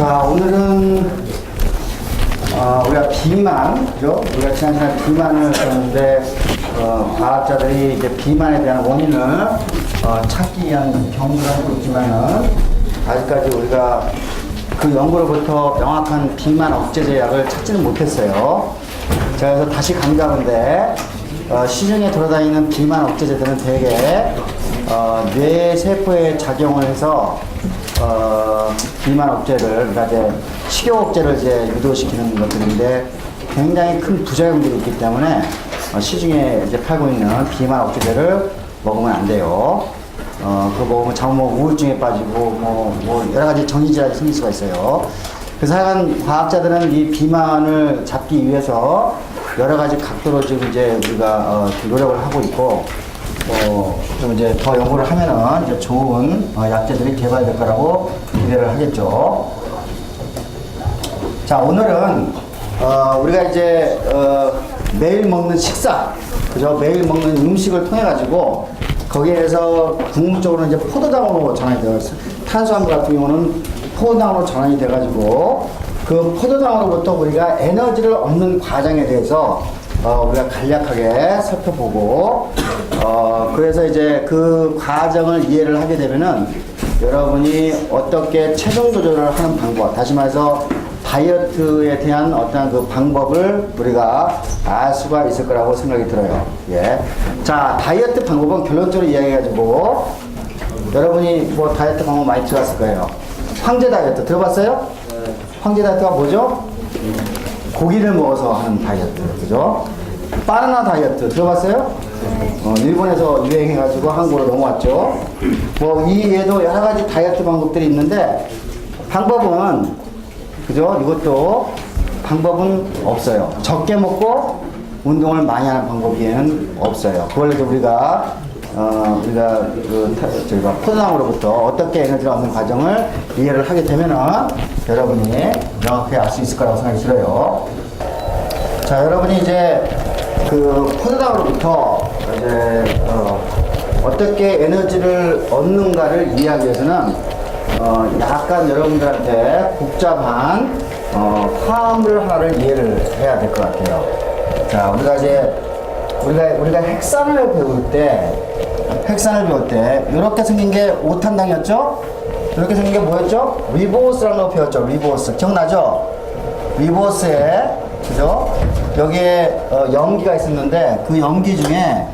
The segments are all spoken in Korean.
자, 오늘은 우리가 비만, 그죠? 우리가 지난 시간에 비만을 했는데 과학자들이 이제 비만에 대한 원인을 찾기 위한 연구를 하고 있지만은 아직까지 우리가 그 연구로부터 명확한 비만 억제제 약을 찾지는 못했어요. 자, 그래서 다시 강조하는데 시중에 돌아다니는 비만 억제제들은 대개 뇌 세포에 작용을 해서 비만 억제를, 그러니까 이제 식욕 억제를 이제 유도시키는 것들인데 굉장히 큰 부작용들이 있기 때문에 시중에 이제 팔고 있는 비만 억제제를 먹으면 안 돼요. 그거 먹으면 잘못 우울증에 빠지고 뭐 여러 가지 정신질환이 생길 수가 있어요. 그래서 하여간 과학자들은 이 비만을 잡기 위해서 여러 가지 각도로 지금 이제 우리가 노력을 하고 있고 좀 이제 더 연구를 하면은 이제 좋은 약제들이 개발될 거라고 기대를 하겠죠. 자, 오늘은 우리가 이제 매일 먹는 식사, 그죠? 매일 먹는 음식을 통해 가지고 거기에서 궁극적으로 이제 포도당으로 전환이 돼요. 탄수화물 같은 경우는 포도당으로 전환이 돼 가지고 그 포도당으로부터 우리가 에너지를 얻는 과정에 대해서 우리가 간략하게 살펴보고 그래서 이제 그 과정을 이해를 하게 되면은 여러분이 어떻게 체중 조절을 하는 방법, 다시 말해서 다이어트에 대한 어떤 그 방법을 우리가 알 수가 있을 거라고 생각이 들어요. 예. 자, 다이어트 방법은 결론적으로 이야기해가지고 여러분이 뭐 다이어트 방법 많이 들어봤을 거예요. 황제 다이어트 들어봤어요? 네. 황제 다이어트가 뭐죠? 고기를 먹어서 하는 다이어트, 그죠? 바나나 다이어트 들어봤어요? 일본에서 유행해가지고 한국으로 넘어왔죠. 뭐 이외에도 여러 가지 다이어트 방법들이 있는데 방법은, 그죠? 이것도 방법은 없어요. 적게 먹고 운동을 많이 하는 방법에는 없어요. 그걸 이제 우리가 저희가 포도당으로부터 어떻게 에너지를 얻는 과정을 이해를 하게 되면은 여러분이 명확하게 알 수 있을 거라고 생각이 들어요. 자, 여러분이 이제 그 포도당으로부터 이제 어떻게 에너지를 얻는가를 이해하기 위해서는 약간 여러분들한테 복잡한 화합물 하나를 이해를 해야 될 것 같아요. 자, 우리가 이제 우리가 핵산을 배울 때 이렇게 생긴 게 5탄당이었죠? 이렇게 생긴 게 뭐였죠? 리보스라는 거 배웠죠? 리보스 기억나죠? 리보스에, 그죠? 여기에 염기가 있었는데 그 염기 중에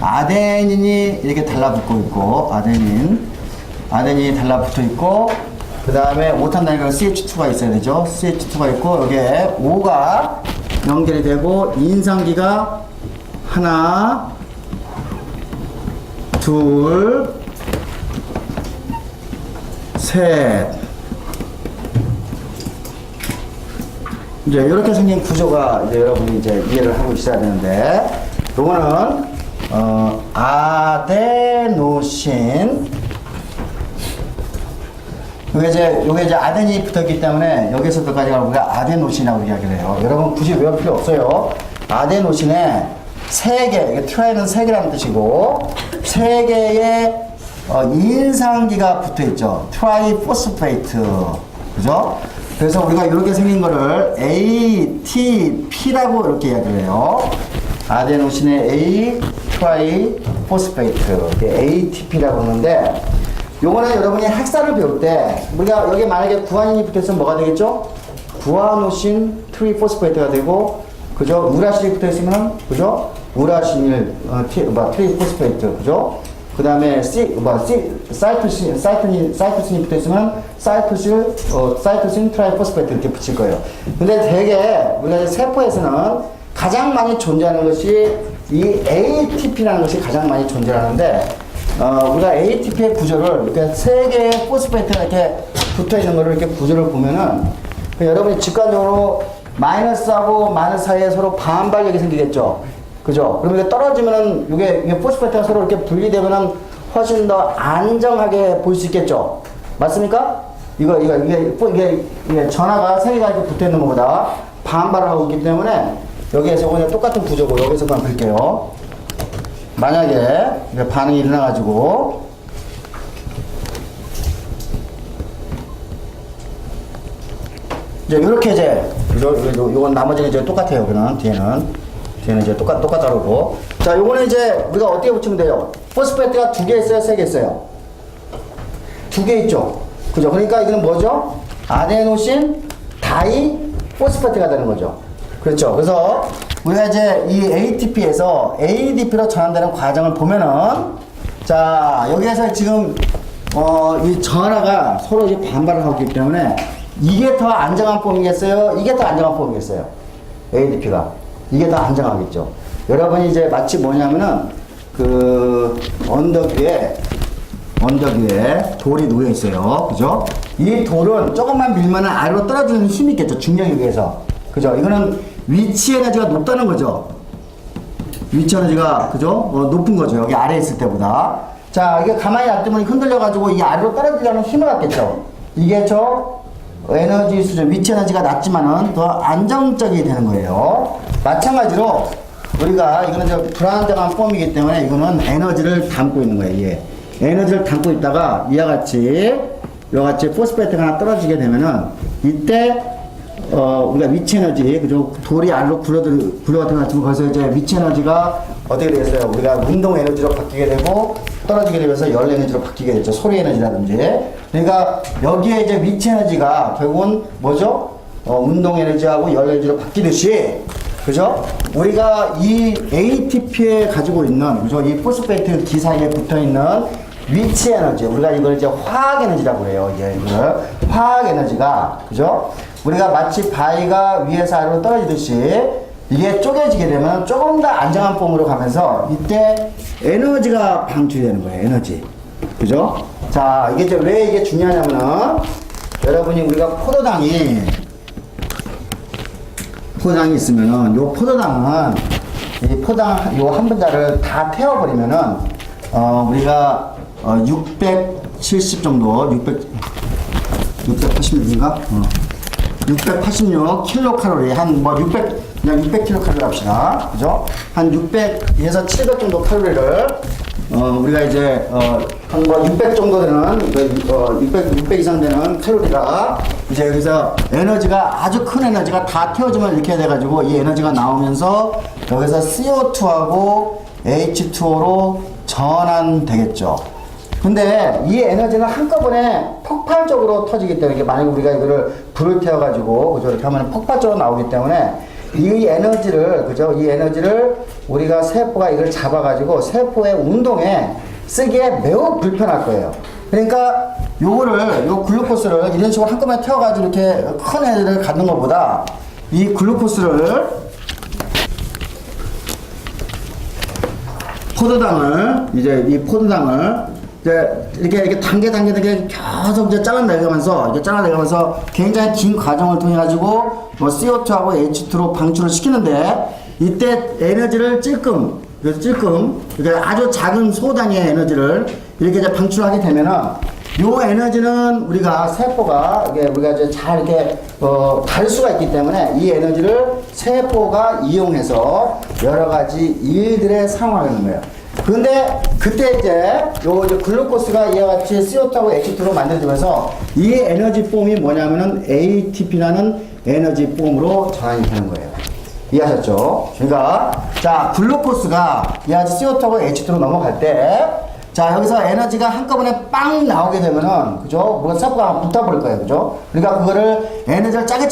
아데닌이 이렇게 달라붙고 있고, 아데닌이 달라붙어 있고, 그 다음에 5탄당이니까 CH2가 있어야 되죠? CH2가 있고, 여기에 O가 연결이 되고, 인산기가 하나, 둘, 셋. 이제 이렇게 생긴 구조가 이제 여러분이 이제 이해를 하고 있어야 되는데, 요거는 아데노신. 요게 이제 아데닌이 붙었기 때문에 여기서부터까지가 우리가 아데노신이라고 이야기를 해요. 여러분 굳이 외울 필요 없어요. 아데노신에 세 개, 이게 트라이는 세 개라는 뜻이고, 세 개의 인산기가 붙어 있죠. 트라이포스페이트. 그죠? 그래서 우리가 이렇게 생긴 거를 ATP라고 이렇게 이야기를 해요. 아데노신의 A 트라이포스페이트. ATP라고 하는데, 요거는 여러분이 핵산을 배울 때, 우리가 여기 만약에 구아닌이 붙어 있으면 뭐가 되겠죠? 구아노신 트리포스페이트가 되고, 그죠? 우라신이 붙어 있으면, 그죠? 우라신일, 트리포스페이트, 그죠? 그 다음에 사이토신이 붙어 있으면 사이토신 트라이포스페이트 이렇게 붙일 거예요. 근데 되게 우리가 세포에서는 가장 많이 존재하는 것이 이 ATP라는 것이 가장 많이 존재하는데, 우리가 ATP의 구조를 이렇게 세 개의 포스페이트가 이렇게 붙어 있는 거를 이렇게 구조를 보면은 여러분이 직관적으로 마이너스하고 마이너스 사이에 서로 반발력이 생기겠죠. 그죠? 그러면 이게 떨어지면은 이게 포스페이트가 서로 이렇게 분리되면은 훨씬 더 안정하게 보일 수 있겠죠. 맞습니까? 이게 전하가 세 개가 이렇게 붙어 있는 것보다 반발을 하고 있기 때문에 여기에서 그냥 똑같은 구조고 여기서 그냥 볼게요. 만약에 반응이 일어나가지고 이제 이렇게 이제 요건 나머지는 이제 똑같아요. 그는 뒤에는 이제 똑같다고. 자, 요거는 이제 우리가 어떻게 붙이면 돼요? 포스페트가 2개 있어요, 3개 있어요? 2개 있죠. 그죠? 그러니까 이거는 뭐죠? 아데노신 다이 포스페트가 되는 거죠. 그렇죠. 그래서 우리가 이제 이 ATP에서 ADP로 전환되는 과정을 보면은, 자, 여기에서 지금 이 전하가 서로 이제 반발을 하고 있기 때문에 이게 더 안정한 폼이겠어요? 이게 더 안정한 폼이겠어요? ADP가. 이게 더 안정하겠죠. 여러분이 이제 마치 뭐냐면은 그 언덕 위에 돌이 놓여 있어요. 그죠? 이 돌은 조금만 밀면은 아래로 떨어지는 힘이 있겠죠. 중력에 의해서. 그죠? 이거는 위치 에너지가 높다는 거죠. 위치 에너지가, 그죠? 높은 거죠. 여기 아래에 있을 때보다. 자, 이게 가만히 놔두면 흔들려가지고 이 아래로 떨어지려는 힘을 갖겠죠. 이게 에너지 수준, 위치 에너지가 낮지만은 더 안정적이 되는 거예요. 마찬가지로 우리가 이거는 불안정한 폼이기 때문에 이거는 에너지를 담고 있는 거예요. 이게. 에너지를 담고 있다가 이와 같이 포스페트가 하나 떨어지게 되면은 이때 우리가 위치 에너지, 그죠? 돌이 아래로 굴러가면 거기서 이제 위치 에너지가 어떻게 되겠어요? 우리가 운동 에너지로 바뀌게 되고 떨어지게 되면서 열 에너지로 바뀌게 됐죠. 소리 에너지라든지. 그러니까 여기에 이제 위치 에너지가 결국은 뭐죠? 운동 에너지하고 열 에너지로 바뀌듯이, 그죠? 우리가 이 ATP에 가지고 있는, 그죠? 이 포스페이트 기 사이에 붙어 있는 위치 에너지, 우리가 이걸 이제 화학 에너지라고 해요. 이걸 화학 에너지가, 그죠? 우리가 마치 바위가 위에서 아래로 떨어지듯이 이게 쪼개지게 되면 조금 더 안정한 폼으로 가면서 이때 에너지가 방출되는 거예요. 에너지. 그죠? 자, 이게 이제 왜 이게 중요하냐면은 여러분이 우리가 포도당이 있으면은 요 포도당은 이 포도당 요 한 분자를 다 태워버리면은 우리가 670 정도 680인가? 686 킬로칼로리 한 뭐 600 그냥 600 킬로칼로리 합시다. 그죠? 한 600에서 700 정도 칼로리를 우리가 이제 한 뭐 600 정도 되는 600 이상 되는 칼로리가 이제 여기서 에너지가 아주 큰 에너지가 다 태워지면 이렇게 돼 가지고 이 에너지가 나오면서 여기서 CO2하고 H2O로 전환되겠죠. 근데 이 에너지는 한꺼번에 폭발적으로 터지기 때문에 만약에 우리가 이거를 불을 태워가지고 그죠? 이렇게 하면 폭발적으로 나오기 때문에 이 에너지를 그죠? 이 에너지를 우리가 세포가 이걸 잡아가지고 세포의 운동에 쓰기에 매우 불편할 거예요. 그러니까 요 글루코스를 이런 식으로 한꺼번에 태워가지고 이렇게 큰 에너지를 갖는 것보다 이 글루코스를 포도당을 이제 이렇게 단계 계속 이제 잘라내가면서 굉장히 긴 과정을 통해 가지고 뭐 CO2하고 H2로 방출을 시키는데 이때 에너지를 찔끔 그러니까 아주 작은 소단위의 에너지를 이렇게 이제 방출하게 되면은 요 에너지는 우리가 세포가 우리가 이제 잘 이렇게 갈 수가 있기 때문에 이 에너지를 세포가 이용해서 여러 가지 일들에 사용하는 거예요. 근데 그때 이제 글루코스가 이와 같이 CO2하고 H2로 만들어지면서 이 에너지 폼이 뭐냐면은 ATP라는 에너지 폼으로 전환이 되는 거예요. 이해하셨죠? 그러니까 자, 글루코스가 이와 같이 CO2하고 H2로 넘어갈 때 자, 여기서 에너지가 한꺼번에 빵 나오게 되면은, 그죠? 뭐가 세포가 붙어버릴 거예요. 그죠? 그러니까 그거를 에너지를 짜게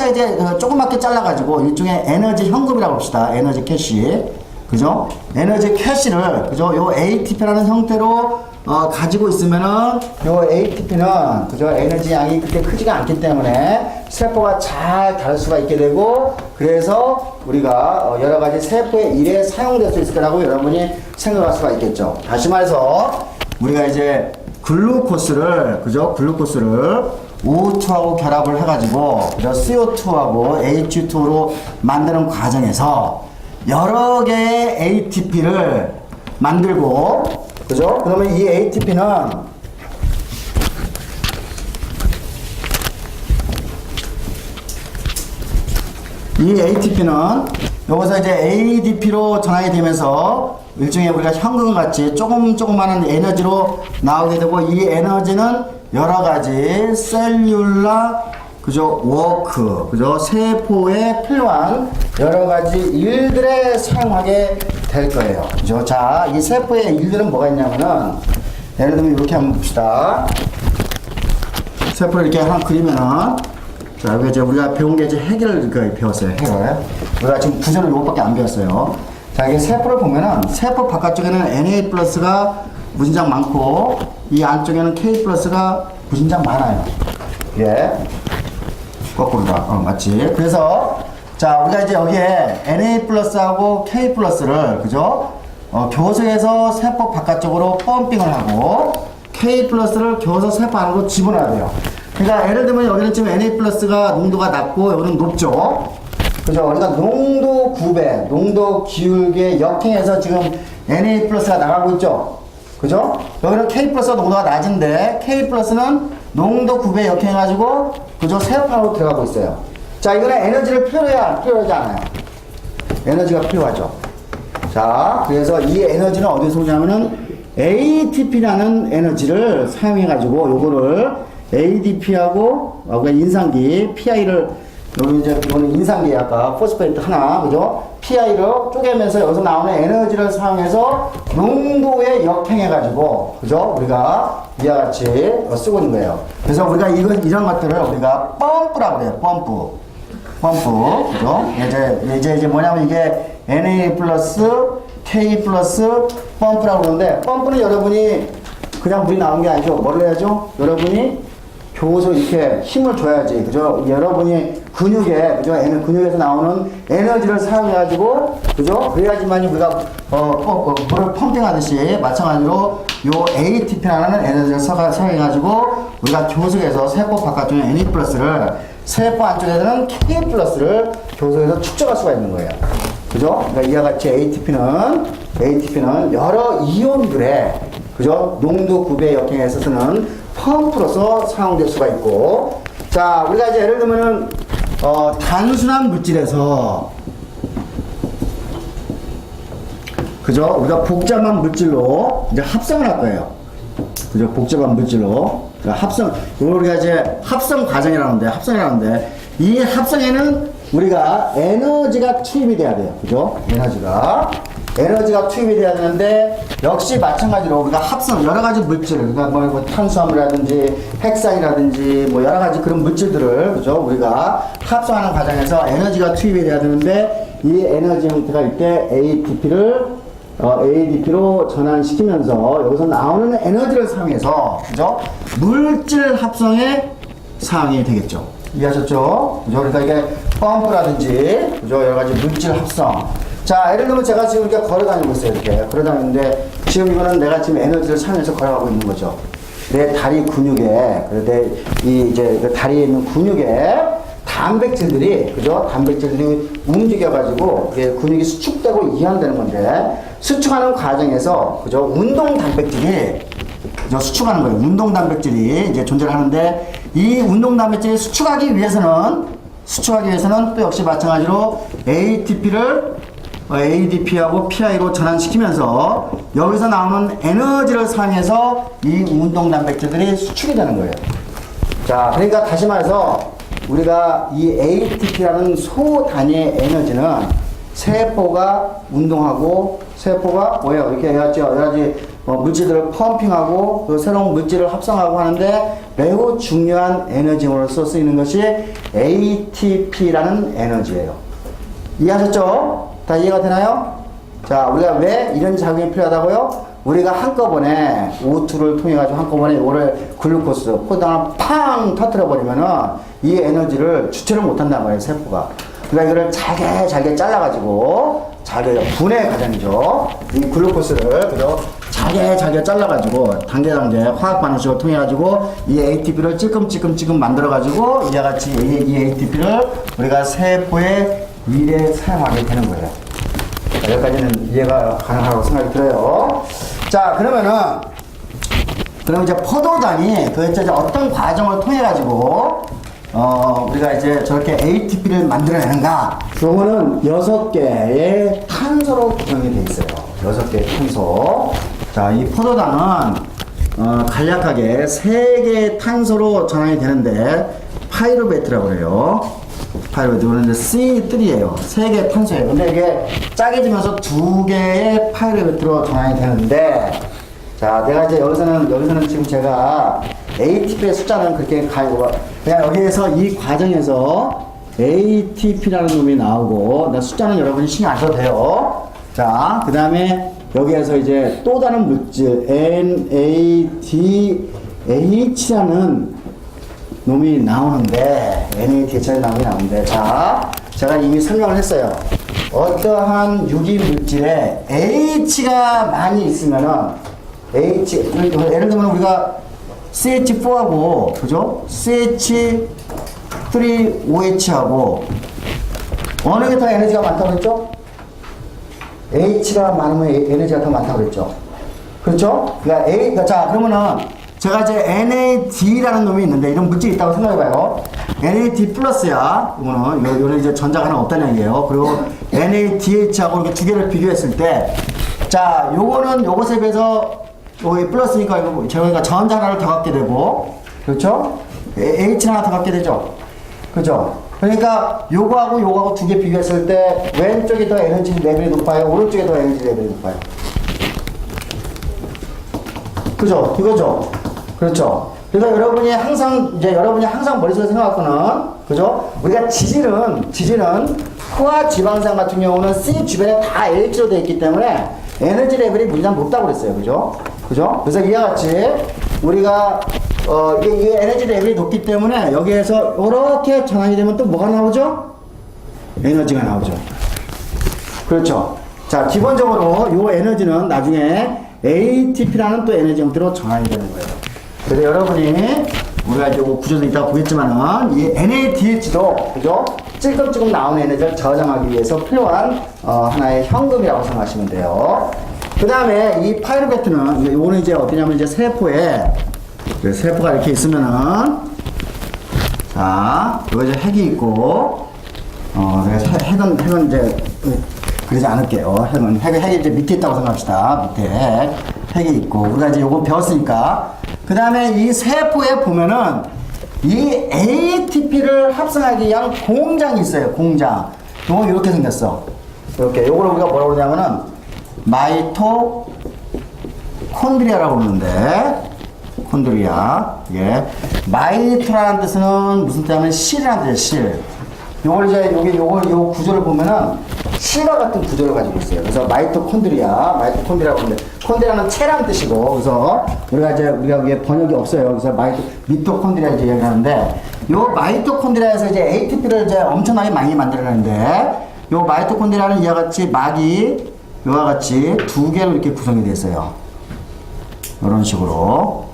조그맣게 잘라가지고 일종의 에너지 현금이라고 합시다. 에너지 캐시. 그죠? 에너지 캐시를, 그죠? 요 ATP라는 형태로, 가지고 있으면은, 요 ATP는, 그죠? 에너지 양이 그렇게 크지가 않기 때문에, 세포가 잘 다룰 수가 있게 되고, 그래서 우리가 여러 가지 세포의 일에 사용될 수 있을 거라고 여러분이 생각할 수가 있겠죠. 다시 말해서, 우리가 이제 글루코스를, 그죠? 글루코스를 O2하고 결합을 해가지고, 그죠? CO2하고 H2로 만드는 과정에서, 여러 개의 ATP를 만들고, 그죠? 그러면 이 ATP는 여기서 이제 ADP로 전환이 되면서 일종의 우리가 현금같이 조그마한 에너지로 나오게 되고 이 에너지는 여러 가지 셀룰라 그죠? 워크, 그죠? 세포에 필요한 여러 가지 일들에 사용하게 될 거예요. 그죠? 자, 이 세포의 일들은 뭐가 있냐면은, 예를 들면 이렇게 한번 봅시다. 세포를 이렇게 하나 그리면은, 자, 여기 이제 우리가 배운 게 이제 해결을 배웠어요. 해결. 우리가 지금 구조를 이것밖에 안 배웠어요. 자, 이게 세포를 보면은, 세포 바깥쪽에는 Na 플러스가 무진장 많고, 이 안쪽에는 K 플러스가 무진장 많아요. 예. 거꾸로다. 맞지? 그래서, 자, 우리가 이제 여기에 Na 플러스하고 K 플러스를, 그죠? 교석에서 세포 바깥쪽으로 펌핑을 하고, K 플러스를 교석 세포 안으로 집어넣어야 돼요. 그러니까 예를 들면 여기는 지금 Na 플러스가 농도가 낮고, 여기는 높죠? 그죠? 우리가 농도 9배, 농도 기울기의 역행에서 지금 Na 플러스가 나가고 있죠? 그죠? 여기는 K 플러스가 농도가 낮은데, K 플러스는 농도 9배 역행해가지고, 그죠? 세포로 들어가고 있어요. 자, 이거는 에너지를 필요하지 않아요. 에너지가 필요하죠. 자, 그래서 이 에너지는 어디서 오냐면은 ATP라는 에너지를 사용해가지고, 요거를 ADP하고, 인산기, PI를, 여기 이제, 이거는 인산기 아까 포스페이트 하나, 그죠? PI로 쪼개면서 여기서 나오는 에너지를 사용해서 농도에 역행해가지고, 그죠? 우리가 이와 같이 쓰고 있는 거예요. 그래서 우리가 이런 것들을 우리가 펌프라고 그래요. 펌프. 그죠? 이제 뭐냐면 이게 Na 플러스, K 플러스 펌프라고 그러는데, 펌프는 여러분이 그냥 물이 나오는 게 아니죠. 뭘 해야죠? 여러분이 교수 이렇게 힘을 줘야지. 그죠? 여러분이 근육에, 그죠? 근육에서 나오는 에너지를 사용해가지고, 그죠? 그래야지만 우리가, 물을 펌핑하듯이 마찬가지로 요 ATP라는 에너지를 사용해가지고, 우리가 교석에서 세포 바깥쪽에 Na 플러스를, 세포 안쪽에서는 K 플러스를 교석에서 축적할 수가 있는 거예요. 그죠? 그러니까 이와 같이 ATP는 여러 이온들의, 그죠? 농도 9배 역행에 있어서는 펌프로서 사용될 수가 있고, 자, 우리가 이제 예를 들면은, 단순한 물질에서, 그죠? 우리가 복잡한 물질로 이제 합성을 할 거예요. 그죠? 복잡한 물질로. 우리가 이제 합성이라는데, 이 합성에는 우리가 에너지가 투입이 돼야 돼요. 그죠? 에너지가 투입이 돼야 되는데, 역시 마찬가지로 우리가 여러 가지 물질을, 그러니까 뭐 탄수화물이라든지 핵산이라든지 뭐 여러 가지 그런 물질들을, 그죠? 우리가 합성하는 과정에서 에너지가 투입이 돼야 되는데, 이 에너지 형태가 이때 ADP로 전환시키면서 여기서 나오는 에너지를 사용해서, 그죠? 물질 합성에 사용이 되겠죠. 이해하셨죠? 그죠? 그러니까 이게 펌프라든지, 그죠? 여러 가지 물질 합성. 자, 예를 들면 제가 지금 이렇게 걸어 다니고 있어요. 이렇게 걸어 다니는데, 지금 이거는 내가 지금 에너지를 사용해서 걸어가고 있는 거죠. 내 다리 근육에, 이제 다리에 있는 근육에 단백질들이, 그죠? 단백질들이 움직여가지고, 근육이 수축되고 이완되는 건데, 수축하는 과정에서, 그죠? 운동 단백질이, 그죠? 수축하는 거예요. 운동 단백질이 이제 존재를 하는데, 이 운동 단백질이 수축하기 위해서는 또 역시 마찬가지로 ADP하고 PI로 전환시키면서 여기서 나오는 에너지를 사용해서 이 운동 단백질들이 수축이 되는 거예요. 자, 그러니까 다시 말해서 우리가 이 ATP라는 소 단위의 에너지는 세포가 운동하고 세포가 뭐예요? 이렇게 여러 가지 물질들을 펌핑하고 또 새로운 물질을 합성하고 하는데 매우 중요한 에너지로서 쓰이는 것이 ATP라는 에너지예요. 이해하셨죠? 다 이해가 되나요? 자, 우리가 왜 이런 작용이 필요하다고요? 우리가 한꺼번에 O2를 통해 가지고 한꺼번에 이거를 글루코스, 포도당을 팡 터뜨려 버리면은 이 에너지를 주체를 못 한단 말이에요, 세포가. 그러니까 이거를 잘게 잘라가지고, 분해 과정이죠. 이 글루코스를, 그죠? 잘게 잘라가지고, 단계 화학 반응식을 통해가지고, 이 ATP를 찔끔찔끔 만들어가지고, 이와 같이 이 ATP를 우리가 세포의 일에 사용하게 되는 거예요. 자, 여기까지는 이해가 가능하다고 생각이 들어요. 자, 그럼 이제 포도당이 도대체 어떤 과정을 통해가지고, 우리가 이제 저렇게 ATP를 만들어내는가? 그거는 6개의 탄소로 구성이 되어 있어요. 6개의 탄소. 자, 이 포도당은, 간략하게 3개의 탄소로 전환이 되는데, 파이루베트라고 그래요. 파이루베트. 이거는 이제 C3예요. 3개의 탄소예요. 근데 이게 짜게지면서 2개의 파이루베트로 전환이 되는데, 자, 내가 이제 여기서는 지금 제가 ATP의 숫자는 그렇게 그냥 여기에서 이 과정에서 ATP라는 놈이 나오고, 숫자는 여러분이 신경 안 써도 돼요. 자, 그 다음에 여기에서 이제 또 다른 물질, NADH라는 놈이 나오는데, NADH라는 놈이 나오는데, 자, 제가 이미 설명을 했어요. 어떠한 유기 물질에 H가 많이 있으면은, 예를 들면 우리가 CH4하고, 그죠? CH3OH하고, 어느 게 더 에너지가 많다고 그랬죠? H가 많으면 에너지가 더 많다고 그랬죠? 그렇죠? 그러니까 자, 그러면은, 제가 이제 NAD라는 놈이 있는데, 이런 물질이 있다고 생각해봐요. NAD 플러스야. 이거는 이제 전자가 하나 없다는 얘기예요. 그리고 NADH하고 이렇게 두 개를 비교했을 때, 자, 요거는 요것에 비해서, 여기 플러스니까 이거 제가 전자 하나를 더 갖게 되고, 그렇죠? H 하나 더 갖게 되죠? 그죠? 그러니까 요거하고 두 개 비교했을 때 왼쪽이 더 에너지 레벨이 높아요? 오른쪽이 더 에너지 레벨이 높아요? 그죠? 이거죠? 그렇죠? 그러니까 여러분이 항상 머릿속에 생각하거는, 그죠? 우리가 지질은 포화 지방산 같은 경우는 C 주변에 다 H로 되어 있기 때문에 에너지 레벨이 무지장 높다고 그랬어요. 그죠? 그죠? 그래서 이와 같이 우리가 이게 에너지 레벨이 높기 때문에 여기에서 이렇게 전환이 되면 또 뭐가 나오죠? 에너지가 나오죠. 그렇죠. 자, 기본적으로 이 에너지는 나중에 ATP라는 또 에너지 형태로 전환이 되는 거예요. 그래서 여러분이 우리가 이제 구조도 이따가 보겠지만은 이 NADH도, 그죠? 찔끔찔끔 나오는 에너지를 저장하기 위해서 필요한 하나의 현금이라고 생각하시면 돼요. 그 다음에 이 파이루베트는, 요거는 이제 어디냐면 이제 세포에, 세포가 이렇게 있으면은, 자, 여기 이제 핵이 있고, 핵은 이제, 그러지 않을게요. 핵이 이제 밑에 있다고 생각합시다. 밑에 핵이 있고. 우리가 이제 요거 배웠으니까. 그 다음에 이 세포에 보면은, 이 ATP를 합성하기 위한 공장이 있어요. 공장. 요거 이렇게 생겼어. 이렇게. 요거를 우리가 뭐라고 그러냐면은, 마이토콘드리아라고 그러는데, 콘드리아. 예. 마이토라는 뜻은 무슨 뜻이냐면 실이라는 뜻이에요, 실. 요걸 이제, 요 구조를 보면은 실과 같은 구조를 가지고 있어요. 그래서 마이토콘드리아라고 그러는데, 콘드리아는 체라는 뜻이고, 그래서 우리가 이게 번역이 없어요. 그래서 미토콘드리아 이제 얘기하는데, 요 마이토콘드리아에서 이제 ATP를 이제 엄청나게 많이 만들어내는데, 요 마이토콘드리아는 이와 같이 막이 이와 같이 두 개로 이렇게 구성이 되어 있어요. 이런 식으로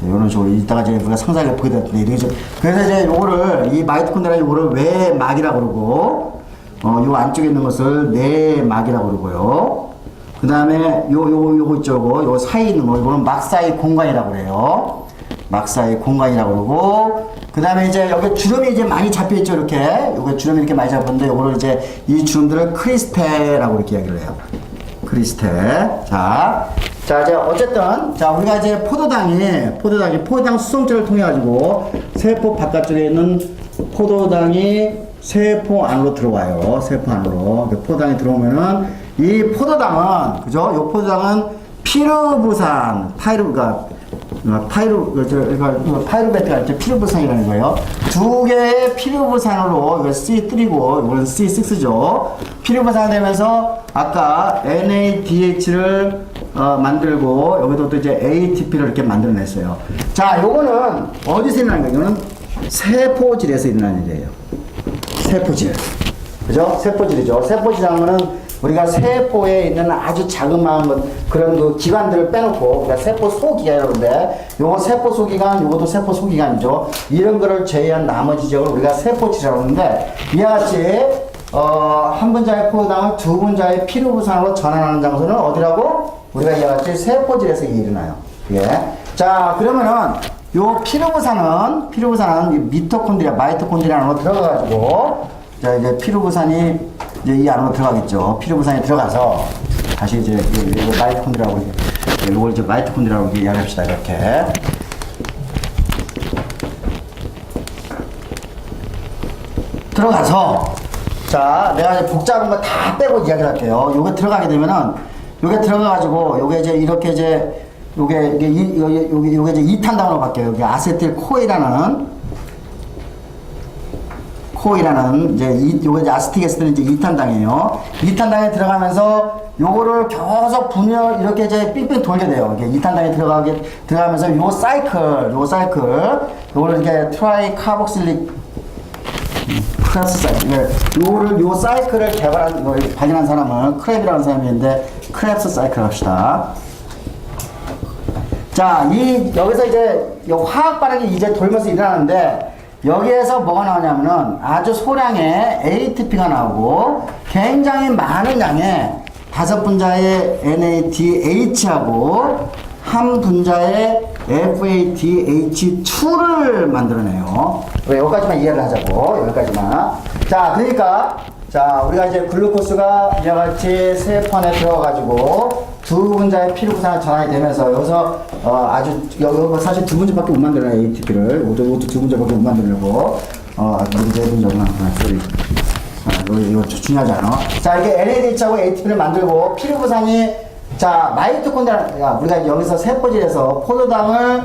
이따가 이제 우리가 상세하게 보게 되는데, 그래서 이제 요거를, 이 마이토콘드리아 요거를 외막이라고 그러고, 요 안쪽에 있는 것을 내막이라고 그러고요. 그 다음에 요거 있죠. 요 사이에 있는 거, 이거는 막 사이 공간이라고 그래요. 막 사이 공간이라고 그러고, 그 다음에 이제 여기 주름이 이제 많이 잡혀있죠. 이렇게. 요게 주름이 이렇게 많이 잡혔는데, 요거를 이제 이 주름들을 크리스테라고 이렇게 이야기를 해요. 크리스테. 자, 이제 어쨌든, 자, 우리가 이제 포도당 수송체를 통해가지고 세포 바깥쪽에 있는 포도당이 세포 안으로 들어와요. 세포 안으로. 포도당이 들어오면은 이 포도당은, 그죠? 요 포도당은 피루부산, 파이루베트가 이제 피루부산이라는 거예요. 두 개의 피루부산으로, 이거 C3고, 이건 C6죠. 피루부산이 되면서 아까 NADH를 만들고, 여기도 또 이제 ATP를 이렇게 만들어냈어요. 자, 요거는 어디서 일어나는 거예요? 이거는 세포질에서 일어나는 일이에요. 세포질. 그죠? 세포질이죠. 세포질이라는 거는 우리가 세포에 있는 아주 자그마한 그런 그 기관들을 빼놓고, 우리가 세포 소기관이라고 하는데, 요거 세포 소기관, 요것도 세포 소기관이죠. 이런 거를 제외한 나머지 지역을 우리가 세포질이라고 하는데, 이와 같이, 한 분자의 포도당을 두 분자의 피루부산으로 전환하는 장소는 어디라고? 우리가 이와 같이 세포질에서 일어나요. 예. 자, 그러면은, 요 피루부산은 이 미토콘드리아, 마이토콘드리아 안으로 들어가가지고, 자, 이제 피루부산이 이제 이 안으로 들어가겠죠. 피루부산이 들어가서 다시 이제 이거 마이토콘드리아라고, 이걸 이제 마이토콘드리아라고 이야기합시다. 이렇게. 들어가서, 자, 내가 이제 복잡한 거 다 빼고 이야기를 할게요. 요게 들어가게 되면은, 요게 들어가가지고, 요게 이제 이렇게 이제, 요게 이제 2탄당으로 갈게요. 여기 아세틸 코이라는 이제 요게 이제 아세틱 에스트는 이제 2탄당이에요. 2탄당에 들어가면서 요거를 계속 분열 이렇게 이제 삥삥 돌게 돼요. 이게 2탄당에 들어가면서 요 사이클 요거를 이렇게 트라이 카복실릭 크랩스 사이클 요 사이클을 발견한 사람은 크랩이라는 사람인데 크랩스 사이클 합시다. 자, 여기서 이제 화학 반응이 이제 돌면서 일어나는데 여기에서 뭐가 나오냐면은 아주 소량의 ATP가 나오고 굉장히 많은 양의 5분자의 NADH하고 한 분자의 FADH2를 만들어내요. 여기까지만 이해를 하자고. 여기까지만. 자, 그러니까 자, 우리가 이제 글루코스가 이와 같이 세포 안에 들어가가지고 2분자의 피루부산을 전환이 되면서 여기서 여기 사실 2분자밖에 못 만들어요. ATP를. 이것도 2분자밖에 못 만들려고. 이제 1분자구나. 이거 중요하지 않아? 자, 이게 NADH하고 ATP를 만들고 피루부산이 자, 마이토콘드리아 우리가 여기서 세포질에서 포도당을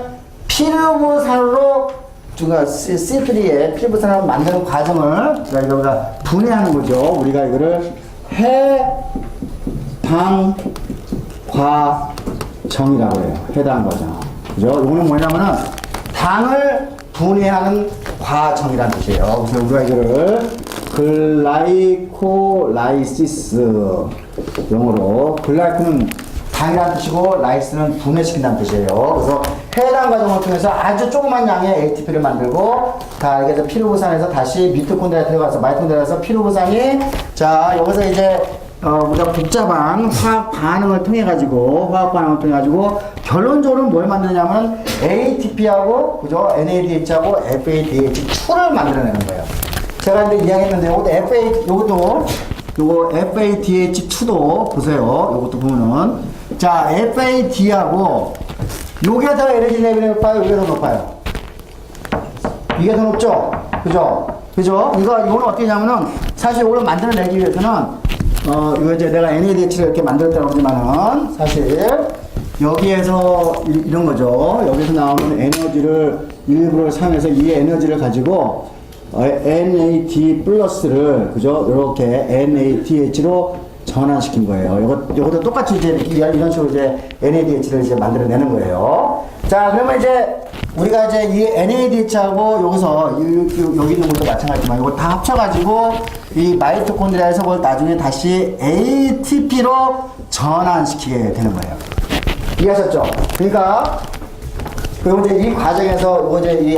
피루부산으로 C3에 피루부산을 만드는 과정을 여기가 분해하는 거죠. 우리가 이거를 해당과정이라고 해요. 해당과정. 그죠? 이거는 뭐냐면은 당을 분해하는 과정이라는 뜻이에요. 그래서 우리가 이거를 글라이콜라이시스 영어로 글라이콜은 당이라는 뜻이고 라이스는 분해시킨다는 뜻이에요. 그래서 해당 과정을 통해서 아주 조그만 양의 ATP를 만들고 다 이게 피루부산에서 다시 미토콘드리아에 들어가서 마이토콘드리아에서 피루부산이 자 여기서 이제 우리가 복잡한 화학 반응을 통해 가지고 결론적으로 뭘 만드냐면 ATP하고 그죠 NADH하고 FADH2를 만들어내는 거예요. 제가 이제 이야기했는데 요거 FADH2도 보세요. 요것도 보면은 자 FAD하고 요게 더 에너지 레벨이 높아요? 이게 더 높아요? 이게 더 높죠? 그죠? 이거는 어떻게 하냐면은 사실 이걸 만들어내기 위해서는 이거 이제 내가 NADH를 이렇게 만들었다고 그러지만은 사실 여기에서 이런 거죠. 여기서 나오는 에너지를 일부를 사용해서 이 에너지를 가지고 NAD 플러스를 그죠? 이렇게 NADH로 전환시킨 거예요. 요것도 똑같이 이제 이런 식으로 이제 NADH를 이제 만들어내는 거예요. 자, 그러면 이제 우리가 이제 이 NADH하고 여기서 여기 있는 것도 마찬가지지만 이거 다 합쳐가지고 이 마이토콘드리아에서 그걸 나중에 다시 ATP로 전환시키게 되는 거예요. 이해하셨죠? 그러니까 그리고 이제 이 과정에서 이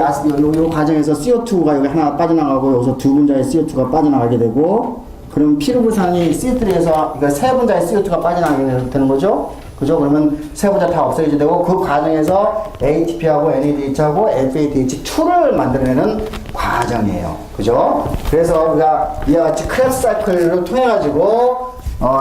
과정에서 CO2가 여기 하나 빠져나가고 여기서 2분자의 CO2가 빠져나가게 되고 그럼 피루부산이 C3에서 그러니까 3분자의 CO2가 빠져나가게 되는 거죠. 그죠? 그러면 3분자 다 없어지게 되고 그 과정에서 ATP하고 NADH하고 FADH2를 만들어내는 과정이에요. 그죠? 그래서 우리가 이와 같이 크랩 사이클을 통해 가지고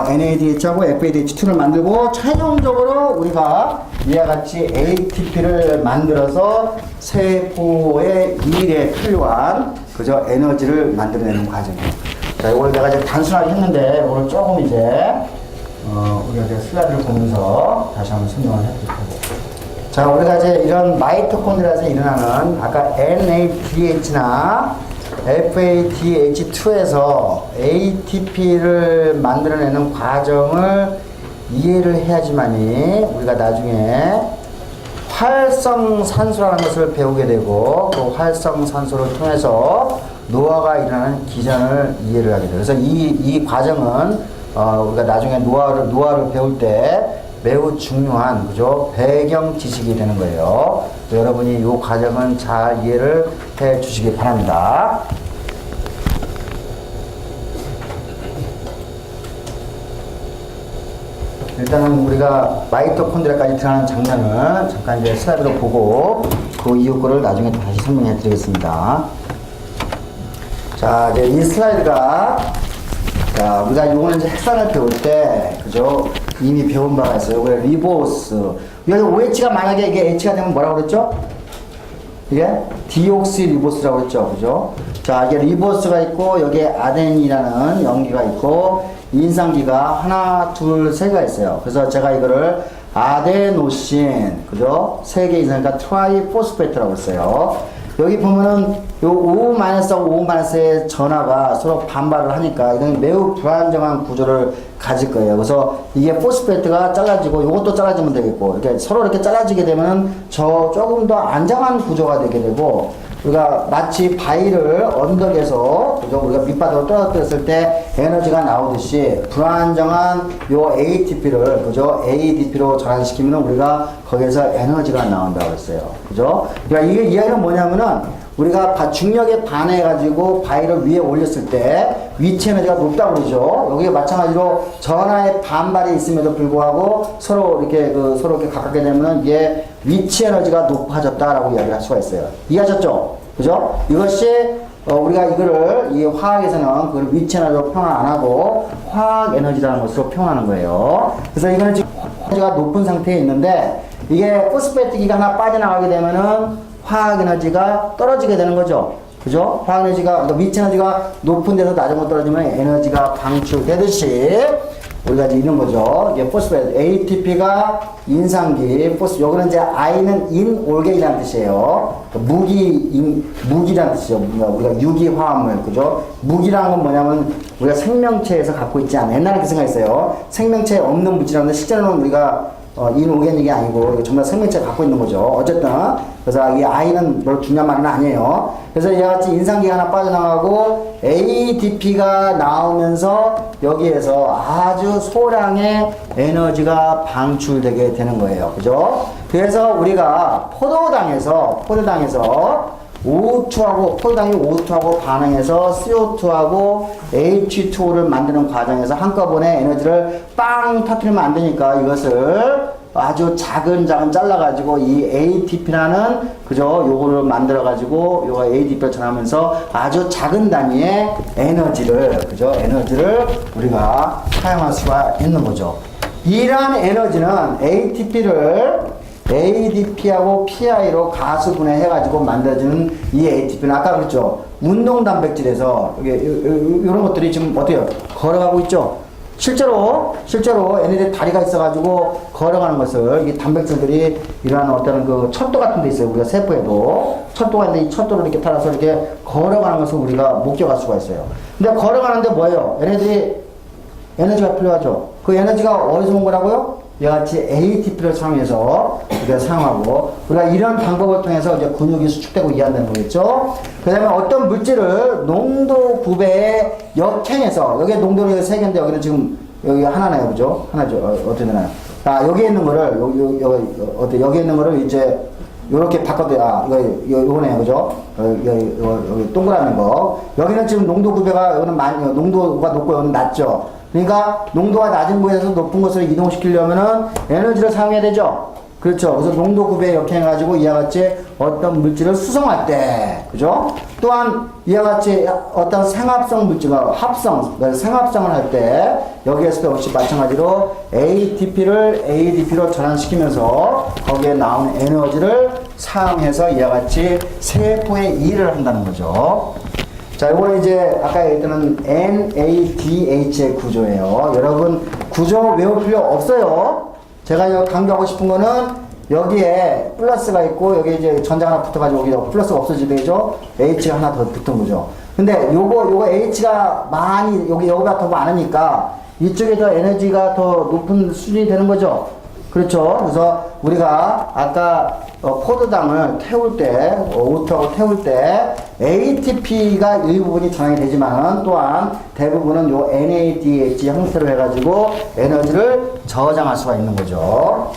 NADH하고 FADH2를 만들고 최종적으로 우리가 이와 같이 ATP를 만들어서 세포의 일에 필요한 그저 에너지를 만들어내는 과정이에요. 자, 이걸 내가 이제 단순하게 했는데 오늘 조금 이제 우리가 이제 슬라이드를 보면서 다시 한번 설명을 해드릴 거고. 자, 우리가 이제 이런 마이토콘드리아에서 일어나는 아까 NADH나 FADH2에서 ATP를 만들어내는 과정을 이해를 해야지만이 우리가 나중에 활성산소라는 것을 배우게 되고 그 활성산소를 통해서 노화가 일어나는 기전을 이해를 하게 돼요. 그래서 이 과정은 우리가 나중에 노화를 배울 때 매우 중요한 그죠 배경 지식이 되는 거예요. 여러분이 이 과정은 잘 이해를 해 주시기 바랍니다. 일단은 우리가 마이토콘드리아까지 들어가는 장면을 잠깐 이제 슬라이드로 보고 그 이후 거를 나중에 다시 설명해 드리겠습니다. 자, 이제 이 슬라이드가 자, 우리가 이거는 이제 핵산을 배울 때 그죠? 이미 배운 바가 있어요. 이거 리보스. 여기 OH가 만약에 이게 H가 되면 뭐라고 그랬죠? 이게 디옥시 리보스라고 했죠. 그죠? 자, 이게 리보스가 있고, 여기에 아데닌이라는 염기가 있고, 인상기가 하나, 둘, 세 개가 있어요. 그래서 제가 이거를 아데노신, 그죠? 세 개 인상이니까 트라이포스페트라고 했어요. 여기 보면은 요 O-하고 O-의 전하가 서로 반발을 하니까 이건 매우 불안정한 구조를 가질 거예요. 그래서 이게 포스페트가 잘라지고 이것도 잘라지면 되겠고, 이렇게 서로 이렇게 잘라지게 되면은 조금 더 안정한 구조가 되게 되고, 우리가 마치 바위를 언덕에서, 그죠? 우리가 밑바닥으로 떨어뜨렸을 때 에너지가 나오듯이 불안정한 요 ATP를, 그죠? ADP로 전환시키면 우리가 거기에서 에너지가 나온다고 했어요. 그죠? 그러니까 이게 이야기는 뭐냐면은 우리가 중력에 반해가지고 바위를 위에 올렸을 때 위치 에너지가 높다고 그러죠. 여기에 마찬가지로 전하의 반발이 있음에도 불구하고 서로 이렇게 서로 이렇게 가깝게 되면은 이게 위치 에너지가 높아졌다라고 이야기를 할 수가 있어요. 이해하셨죠? 그죠? 이것이 우리가 이거를 이 화학에서는 그걸 위치 에너지로 표현 안 하고 화학 에너지라는 것으로 표현하는 거예요. 그래서 이거는 지금 에너지가 높은 상태에 있는데 이게 포스페트기가 하나 빠져나가게 되면은 화학 에너지가 떨어지게 되는 거죠. 그죠? 화학 에너지가, 그러니까 위치 에너지가 높은 데서 낮은 곳 떨어지면 에너지가 방출되듯이 우리가 이제 이런 거죠. 이게 포스페트, ATP가 인상기, 여기는 이제 I는 인올게이라는 뜻이에요. 무기라는 뜻이죠. 우리가 유기화합물, 그죠? 무기라는 건 뭐냐면 우리가 생명체에서 갖고 있지 않은, 옛날에 그 생각했어요. 생명체에 없는 물질이라는데 실제로는 우리가 인오게닉이 아니고 정말 생명체가 갖고 있는 거죠. 어쨌든 그래서 이 I는 별로 중요한 말은 아니에요. 그래서 이와 같이 인상기가 하나 빠져나가고 ADP가 나오면서 여기에서 아주 소량의 에너지가 방출되게 되는 거예요. 그죠? 그래서 우리가 포도당에서 포도당이 O2하고 반응해서 CO2하고 H2O를 만드는 과정에서 한꺼번에 에너지를 빵 터뜨리면 안 되니까 이것을 아주 작은 잘라가지고 이 ATP라는, 그죠? 요거를 만들어가지고 요가 ADP를 전하면서 아주 작은 단위의 에너지를, 그죠? 에너지를 우리가 사용할 수가 있는 거죠. 이러한 에너지는 ADP하고 PI로 가수분해해가지고 만들어지는 이 ATP는 아까 그랬죠. 운동단백질에서 이런 것들이 지금 어때요? 걸어가고 있죠. 실제로 얘네들 다리가 있어가지고 걸어가는 것을 이 단백질들이 이러한 어떤 그 철도 같은 데 있어요. 우리가 세포에도 철도가 있는데 이 철도를 이렇게 타라서 이렇게 걸어가는 것을 우리가 목격할 수가 있어요. 근데 걸어가는데 뭐예요? 얘네들이 에너지가 필요하죠. 그 에너지가 어디서 온 거라고요? 이와 같이 ATP를 사용해서 우리가 사용하고, 우리가 이런 방법을 통해서 이제 근육이 수축되고 이완되는 거겠죠. 그 다음에 어떤 물질을 농도 구배에 역행해서, 여기 농도는 세 개인데 여기는 지금 여기 하나네요. 그죠? 하나죠. 어떻게 되나요? 아, 여기 있는 거를, 여기 있는 거를 이제 요렇게 바꿔도, 요거네요. 그죠? 여기 동그라미 거. 여기는 지금 농도 구배가, 여기는 농도가 높고 여기는 낮죠. 그러니까 농도가 낮은 곳에서 높은 곳으로 이동시키려면은 에너지를 사용해야 되죠. 그렇죠. 그래서 농도 구배에 역행해가지고 이와 같이 어떤 물질을 수송할 때, 그죠? 또한 이와 같이 어떤 생합성 물질과 생합성을 할 때 여기에서도 역시 마찬가지로 ATP를 ADP로 전환시키면서 거기에 나온 에너지를 사용해서 이와 같이 세포의 일을 한다는 거죠. 자, 이거는 이제 아까 얘기했던 NADH의 구조예요. 여러분 구조 외울 필요 없어요. 제가 강조하고 싶은 거는 여기에 플러스가 있고 여기 이제 전자가 하나 붙어가지고 여기 플러스가 없어지죠. H가 하나 더 붙은 거죠. 근데 요거 H가 많이 여기가 더 많으니까 이쪽에 더 에너지가 더 높은 수준이 되는 거죠. 그렇죠. 그래서 우리가 아까 포도당을 태울 때, O2하고 태울 때 ATP가 일부분이 전환이 되지만 또한 대부분은 요 NADH 형태로 해가지고 에너지를 저장할 수가 있는 거죠.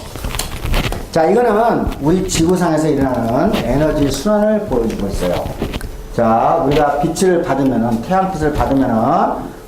자, 이거는 우리 지구상에서 일어나는 에너지 순환을 보여주고 있어요. 자, 우리가 빛을 받으면은, 태양빛을 받으면은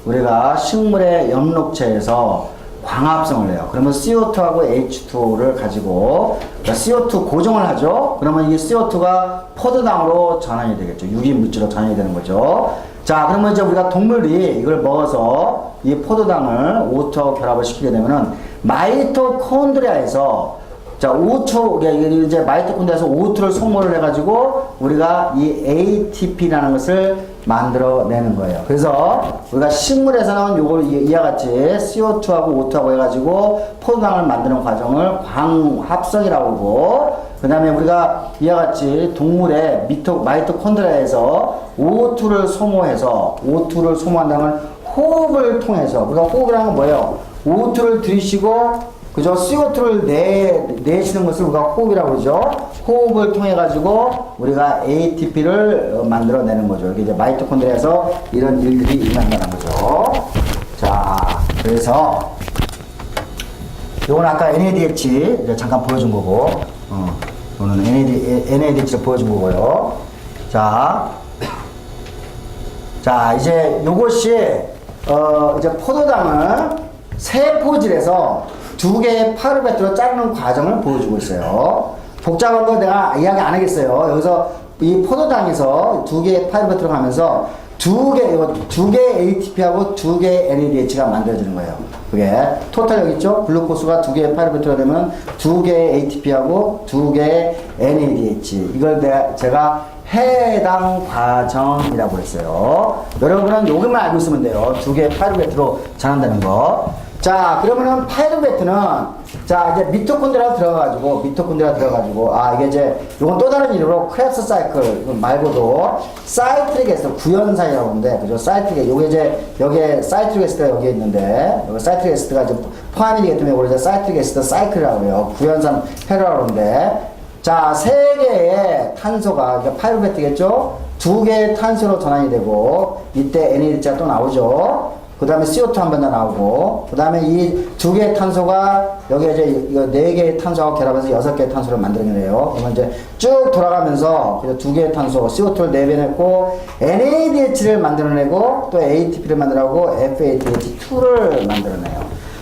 우리가 식물의 엽록체에서 광합성을 해요. 그러면 CO2하고 H2O를 가지고 CO2 고정을 하죠. 그러면 이 CO2가 포도당으로 전환이 되겠죠. 유기물질로 전환이 되는 거죠. 자, 그러면 이제 우리가 동물이 이걸 먹어서 이 포도당을 O2하고 결합을 시키게 되면은 마이토콘드리아에서 자, O2, 이제 마이토콘드리아에서 O2를 소모를 해가지고 우리가 이 ATP라는 것을 만들어내는 거예요. 그래서 우리가 식물에서는 요걸 이와 같이 CO2하고 O2하고 해가지고 포도당을 만드는 과정을 광합성이라고 하고, 그 다음에 우리가 이와 같이 동물의 마이토콘드리아에서 O2를 소모한다는 호흡을 통해서, 우리가 호흡이라는 건 뭐예요? O2를 들이쉬고 그죠? CO2를 내쉬는 것을 우리가 호흡이라고 그러죠? 호흡을 통해 가지고 우리가 ATP를 만들어내는 거죠. 이게 이제 마이토콘드리아에서 이런 일들이 일어난다는 거죠. 자, 그래서 요건 아까 NADH 이제 잠깐 보여준 거고, 요거는 NADH를 보여준 거고요. 자, 이제 요것이 이제 포도당을 세포질에서 두 개의 파르베트로 자르는 과정을 보여주고 있어요. 복잡한 거 내가 이야기 안 하겠어요. 여기서 이 포도당에서 두 개의 파르베트로 가면서 두 개의 ATP하고 두 개의 NADH가 만들어지는 거예요. 그게 토탈 여기 있죠? 글루코스가 두 개의 파르베트로 되면 두 개의 ATP하고 두 개의 NADH. 이걸 제가 해당 과정이라고 했어요. 여러분은 여기만 알고 있으면 돼요. 두 개의 파르베트로 전환되는 거. 자, 그러면은 파이루베트는 자, 이제 미토콘드리아로 들어가가지고 이게 이제 요건 또 다른 이름으로 크랩스 사이클 말고도 사이트릭 에스터 구연산이라고 하는데, 그죠? 사이트릭, 요게 이제 여기에 사이트릭 에스터가 여기에 있는데, 여기 사이트릭 에스터가 이제 포함이 되기 때문에 우리 이제 사이트릭 에스터 사이클이라고 해요. 구연산 회로라고 하는데, 자, 세 개의 탄소가, 그러니까 파이루베트겠죠? 두 개의 탄소로 전환이 되고, 이때 NADH가 또 나오죠. 그 다음에 CO2 한 번 더 나오고, 그 다음에 이 두 개의 탄소가, 여기 이제 이거 네 개의 탄소하고 결합해서 여섯 개의 탄소를 만들어내요. 그러면 이제 쭉 돌아가면서, 두 개의 탄소, CO2를 내배냈고, NADH를 만들어내고, 또 ATP를 만들어내고, FADH2를 만들어내요.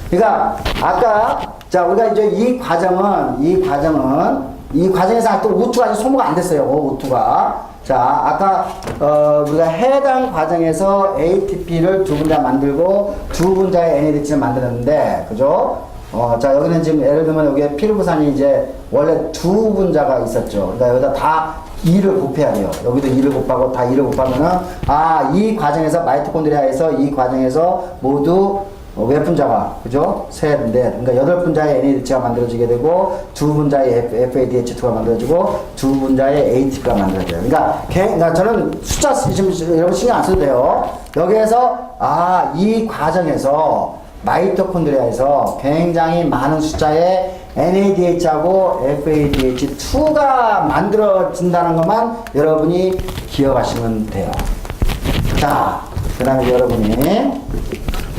그러니까, 아까, 자, 우리가 이제 이 과정에서 또 O2가 아직 소모가 안 됐어요. O2가. 자, 아까 우리가 해당 과정에서 ATP를 두 분자 만들고 두 분자의 NADH를 만들었는데, 그죠? 자, 여기는 지금 예를 들면 여기에 피르부산이 이제 원래 두 분자가 있었죠. 그러니까 여기다 다 2를 곱해야 돼요. 여기도 2를 곱하고 다 2를 곱하면은, 이 과정에서 마이토콘드리아에서 이 과정에서 모두 몇 분자가, 그죠? 셋, 넷. 그러니까 8분자의 NADH가 만들어지게 되고, 2분자의 FADH2가 만들어지고, 2분자의 ATP가 만들어져요. 그러니까 저는 숫자, 지금 여러분 신경 안 써도 돼요. 여기에서, 이 과정에서, 마이토콘드리아에서 굉장히 많은 숫자의 NADH하고 FADH2가 만들어진다는 것만 여러분이 기억하시면 돼요. 자, 그 다음에 여러분이,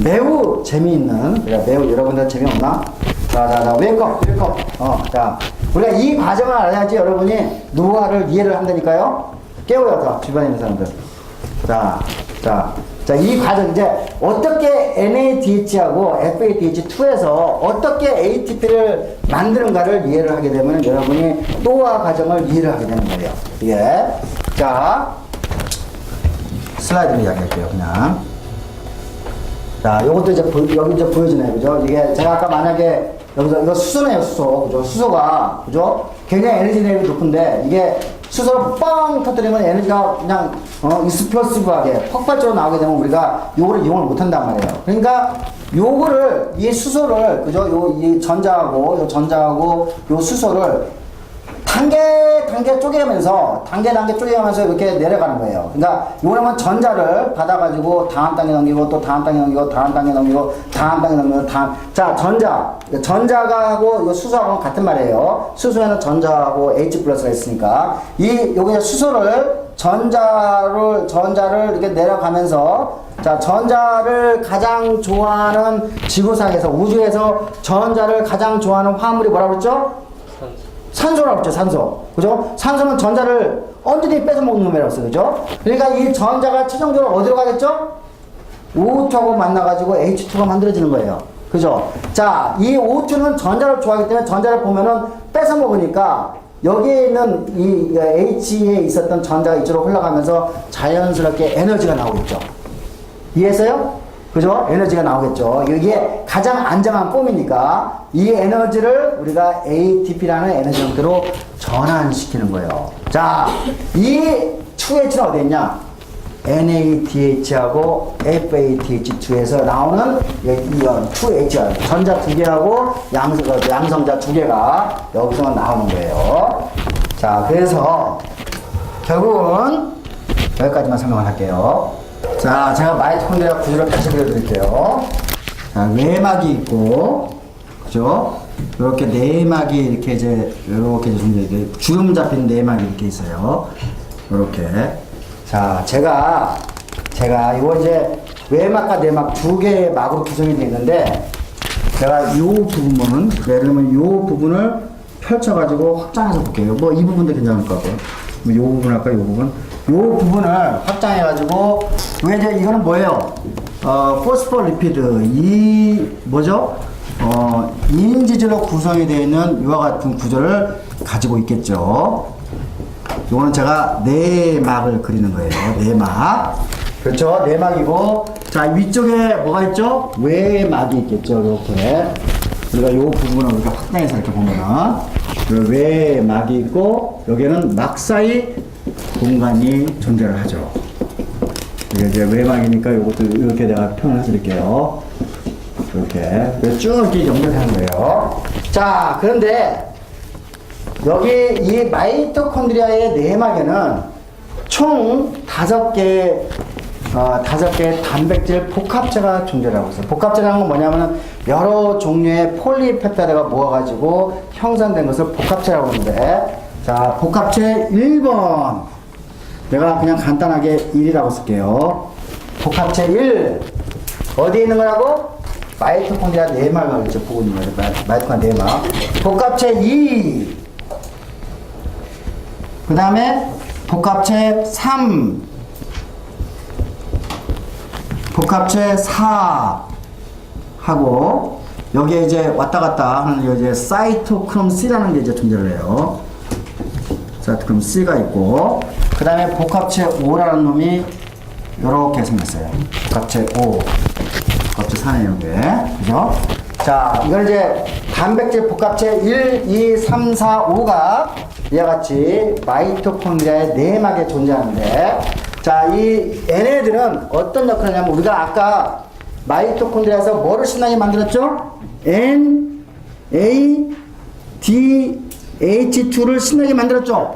매우 재미있는, 매우 여러분들 재미없나? 자, 웨이크업. 자, 우리가 이 과정을 알아야지 여러분이 노화를 이해를 한다니까요? 깨워요, 더, 주변에 있는 사람들. 자, 이 과정, 이제, 어떻게 NADH하고 FADH2에서 어떻게 ATP를 만드는가를 이해를 하게 되면 여러분이 노화 과정을 이해를 하게 되는 거예요. 예. 자, 슬라이드로 이야기할게요, 그냥. 자, 요것도 이제 여기 이제 보여지네요. 그죠? 이게 제가 아까 만약에 여기서 이거 수소네요, 수소. 그죠? 수소가, 그죠? 굉장히 에너지 레벨이 높은데 이게 수소를 뻥 터뜨리면 에너지가 그냥 익스플로시브하게 폭발적으로 나오게 되면 우리가 요거를 이용을 못 한단 말이에요. 그러니까 요거를 이 수소를, 그죠? 이 전자하고 요 수소를 단계 쪼개면서 이렇게 내려가는 거예요. 그러니까 요거는 전자를 받아가지고 다음 단계 넘기고 또 다음 단계 넘기고 다음 단계 넘기고 다음 단계 넘기고 자, 전자가 하고 요 수소하고 같은 말이에요. 수소에는 전자하고 H 플러스가 있으니까 요거 수소를 전자를 이렇게 내려가면서, 자, 전자를 가장 좋아하는 지구상에서, 우주에서 전자를 가장 좋아하는 화합물이 뭐라고 그랬죠? 산소라고 했죠, 산소. 그죠? 산소는 전자를 언제든지 뺏어 먹는 놈이라고 했어요. 그죠? 그러니까 이 전자가 최종적으로 어디로 가겠죠? O2하고 만나가지고 H2가 만들어지는 거예요. 그죠? 자, 이 O2는 전자를 좋아하기 때문에 전자를 보면은 뺏어 먹으니까 여기에 있는 이 H에 있었던 전자가 이쪽으로 흘러가면서 자연스럽게 에너지가 나오고 있죠. 이해했어요? 그죠? 에너지가 나오겠죠. 이게 가장 안정한 폼이니까 이 에너지를 우리가 ATP라는 에너지 형태로 전환시키는 거예요. 자, 이 2H는 어디 있냐? NADH하고 FADH2에서 나오는 이런 2H, 전자 두 개하고 양성자 두 개가 여기서 나오는 거예요. 자, 그래서 결국은 여기까지만 설명을 할게요. 자, 제가 마이토콘드리아 구조를 다시 그려드릴게요. 자, 외막이 있고, 그죠? 이렇게 내막이 이렇게 이제 주름 잡힌 내막이 이렇게 있어요. 이렇게. 자, 제가 이거 이제 외막과 내막 두 개의 막으로 구성이 되어 있는데, 제가 이 부분은, 예를 들면 이 부분을 펼쳐가지고 확장해서 볼게요. 뭐 이 부분도 괜찮을 것 같고요. 이 부분 할까, 이 부분? 이 부분을 확장해가지고, 왜 이제 이거는 뭐예요? 포스포리피드, 뭐죠? 인지질로 구성이 되어 있는 이와 같은 구조를 가지고 있겠죠. 이거는 제가 내막을 그리는 거예요. 내막. 그렇죠? 내막이고, 자, 위쪽에 뭐가 있죠? 외막이 있겠죠. 이렇게. 우리가 이 부분을 우리가 확장해서 이렇게 보면은, 외막이 있고, 여기는 막 사이 공간이 존재를 하죠. 이게 이제 외막이니까 이것도 이렇게 내가 표현을 해드릴게요. 이렇게. 쭉 이렇게 연결하는 거예요. 자, 그런데, 여기 이 마이토콘드리아의 내막에는 총 5개의 단백질 복합체가 존재하고 있어요. 복합체라는 건 뭐냐면은 여러 종류의 폴리펩타이드가 모아가지고 형성된 것을 복합체라고 하는데, 자, 복합체 1번. 내가 그냥 간단하게 1이라고 쓸게요. 복합체 1. 어디에 있는 거라고? 마이토콘드리아 내막을 이제 보고 있는 거예요. 마이토콘드리아 내막. 복합체 2. 그 다음에 복합체 3, 복합체 4 하고, 여기에 이제 왔다 갔다 하는 이제 사이토크롬 C라는 게 이제 존재를 해요. 사이토크롬 C가 있고, 그 다음에 복합체 5라는 놈이 이렇게 생겼어요. 복합체 5. 복합체 4네요, 이게. 그죠? 자, 이걸 이제 단백질 복합체 1, 2, 3, 4, 5가 이와 같이 마이토콘드리아의 내막에 존재하는데, 자, 이 얘네들은 어떤 역할을 하냐면, 우리가 아까 마이토콘드리아에서 뭐를 신나게 만들었죠? NADH2를 신나게 만들었죠?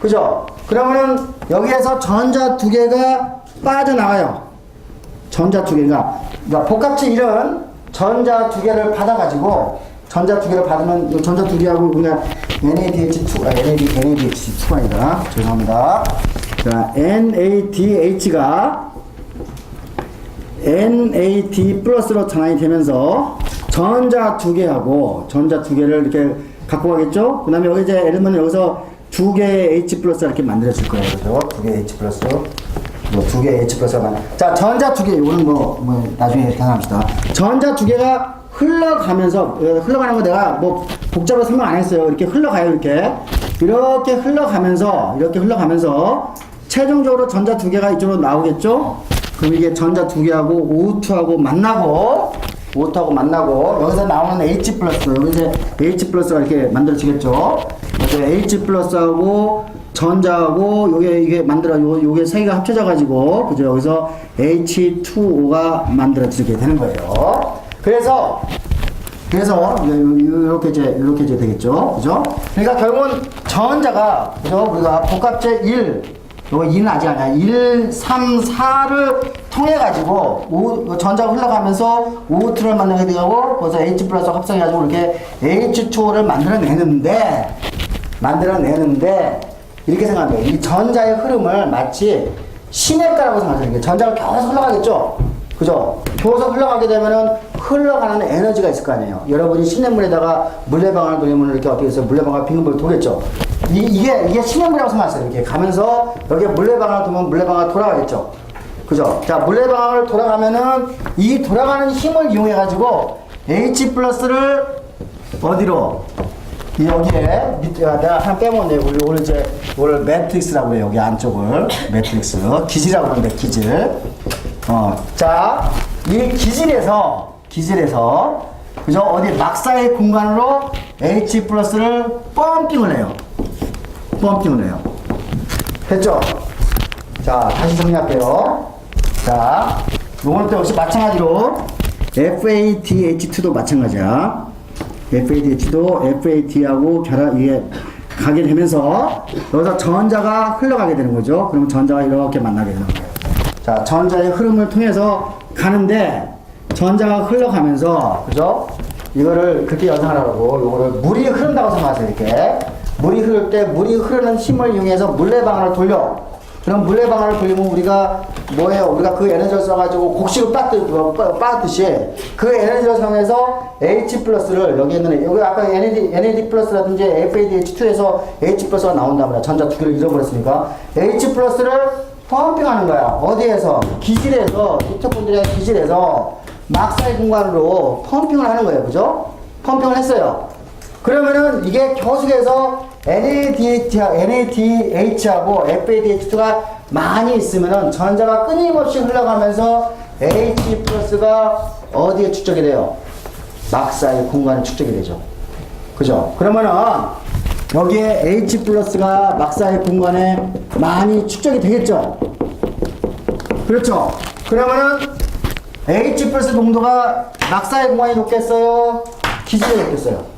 그죠? 그러면은 여기에서 전자 두 개가 빠져나가요. 전자 두 개가. 그러니까 복합체 1은 전자 두 개를 받아가지고, 전자 두 개를 받으면 이 전자 두 개하고 우리가 NADH2가 아니라, 죄송합니다. 자, NADH가 NAD 플러스로 전환이 되면서 전자 두 개하고 전자 두 개를 이렇게 갖고 가겠죠? 그 다음에 여기 이제 예를 들면 여기서 두 개의 H 플러스 이렇게 만들어질 거예요. 그죠? 두 개의 H 플러스. 두 개의 H 플러스가 자, 전자 두 개, 이거는 나중에 계산합시다. 전자 두 개가 흘러가면서, 흘러가는 거 내가 뭐 복잡하게 설명 안 했어요. 이렇게 흘러가요, 이렇게 흘러가면서 최종적으로 전자 두 개가 이쪽으로 나오겠죠? 그럼 이게 전자 두 개하고 O2하고 만나고 여기서 나오는 H 플러스, 여기 이제 H 플러스가 이렇게 만들어지겠죠? 그래서 H 플러스하고 전자하고 이게 요게 세 개가 합쳐져 가지고, 그죠? 여기서 H2O가 만들어지게 되는 거예요. 그래서 이렇게 이제 되겠죠, 그죠? 그러니까 결국은 전자가, 그죠? 우리가 복합체 1, 요거 2는 아직 아니야. 1, 3, 4를 통해 가지고 전자가 흘러가면서 O2를 만들게 되고, 거기서 H 플러스 합성해 가지고 이렇게 H2O를 만들어내는데 이렇게 생각하면 돼요. 이 전자의 흐름을 마치 시냇가라고 생각하세요. 전자가 계속 흘러가겠죠? 그죠? 계속 흘러가게 되면은 흘러가는 에너지가 있을 거 아니에요. 여러분이 시냇물에다가 물레방아를 돌리면 이렇게 어떻게 해서 물레방아가 빙글빙글 돌겠죠? 이게 시냇물이라고 생각하세요. 이렇게 가면서 여기에 물레방아를 돌면 물레방아가 돌아가겠죠? 그죠? 자, 물레방아를 돌아가면은 이 돌아가는 힘을 이용해가지고 H 플러스를 어디로? 여기에 내가 하나 빼먹었네. 오늘 매트릭스라고 해요. 여기 안쪽을 매트릭스 기질이라고 그러는데 기질. 자, 이 기질에서 그죠? 어디 막사의 공간으로 H 플러스를 펌핑을 해요. 펌핑을 해요. 됐죠? 자, 다시 정리할게요. 자, 요것도 역시 마찬가지로 FADH2도 마찬가지야. FADH도 FAD하고 결합, 이게 가게 되면서 여기서 전자가 흘러가게 되는 거죠. 그럼 전자가 이렇게 만나게 되는 거예요. 자, 전자의 흐름을 통해서 가는데 전자가 흘러가면서, 그죠? 이거를 그렇게 연상하라고, 요거를 물이 흐른다고 생각하세요. 이렇게 물이 흐를 때 물이 흐르는 힘을 이용해서 물레방아를 돌려. 그럼 물레방아를 돌리면 우리가 뭐예요? 우리가 그 에너지를 써가지고 곡식을 빻듯이 그 에너지를 사용해서 H 플러스를 여기 있는, 여기 아까 NAD 플러스라든지 FADH2에서 H 플러스가 나온단 말이야. 전자 두 개를 잃어버렸으니까. H 플러스를 펌핑하는 거야. 어디에서? 기질에서, 미토콘드리아의 기질에서 막사의 공간으로 펌핑을 하는 거예요. 그죠? 펌핑을 했어요. 그러면은 이게 계속해서 NADH하고 FADH2가 많이 있으면은 전자가 끊임없이 흘러가면서 H 플러스가 어디에 축적이 돼요? 막사의 공간에 축적이 되죠. 그죠? 그러면은 여기에 H 플러스가 막사의 공간에 많이 축적이 되겠죠? 그렇죠? 그러면은 H 플러스 농도가 막사의 공간이 높겠어요? 기질이 높겠어요?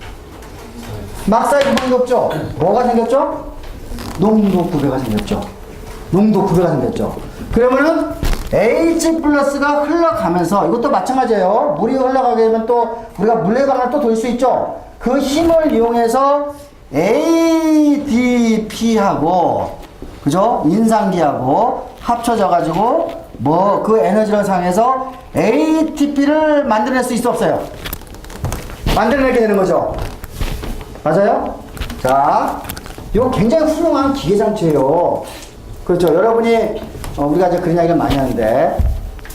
막사의 공간이 높죠? 뭐가 생겼죠? 농도 구배가 생겼죠? 농도 구배가 생겼죠? 그러면은 H 플러스가 흘러가면서, 이것도 마찬가지예요. 물이 흘러가게 되면 또 우리가 물레방아를 또 돌릴 수 있죠? 그 힘을 이용해서 ADP하고, 그죠? 인산기하고 합쳐져 가지고 뭐 그 에너지를 사용해서 ATP를 만들어낼 수 있어 없어요? 만들어내게 되는 거죠. 맞아요? 자, 이거 굉장히 훌륭한 기계장치예요. 그렇죠. 여러분이 우리가 이제 그런 이야기를 많이 하는데,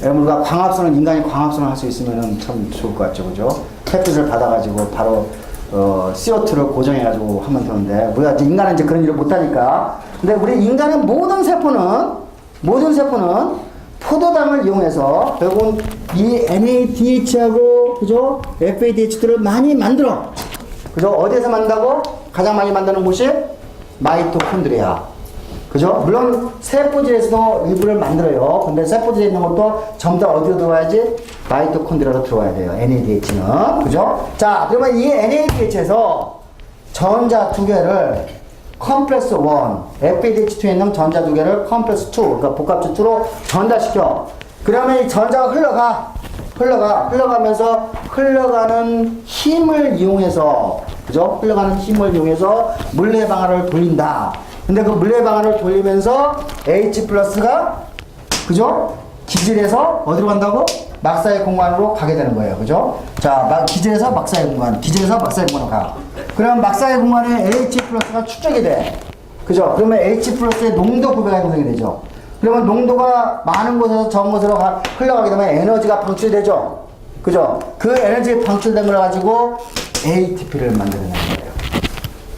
우리가 광합선을, 인간이 광합선을 할 수 있으면 참 좋을 것 같죠. 그죠? 햇빛을 받아가지고 바로 CO2를 고정해가지고 하면 되는데, 우리가 이제 인간은 이제 그런 일을 못하니까. 근데 우리 인간의 모든 세포는 포도당을 이용해서 결국은 이 NADH하고, 그죠? FADH2를 많이 만들어. 그죠? 어디에서 만든다고? 가장 많이 만드는 곳이 마이토콘드리아. 그죠? 물론 세포질에서도 일부를 만들어요. 근데 세포질에 있는 것도 전부 다 어디로 들어와야지? 마이토콘드리아로 들어와야 돼요. NADH는. 그죠? 자, 그러면 이 NADH에서 전자 두 개를 컴플렉스 1, FADH2에 있는 전자 두 개를 컴플렉스 2, 그러니까 복합체 2로 전달시켜. 그러면 이 전자가 흘러가면서 흘러가는 힘을 이용해서, 그죠? 흘러가는 힘을 이용해서 물레방아를 돌린다. 근데 그 물레방아를 돌리면서 H 플러스가, 그죠? 기질에서 어디로 간다고? 막사의 공간으로 가게 되는 거예요. 그죠? 자, 기질에서 막사의 공간으로 가. 그럼 막사의 공간에 H 플러스가 축적이 돼. 그죠? 그러면 H 플러스의 농도 구배가 형성이 되죠. 그러면 농도가 많은 곳에서 적은 곳으로 흘러가게 되면 에너지가 방출이 되죠. 그죠? 그 에너지 방출된 걸 가지고 ATP를 만들어내는 거예요.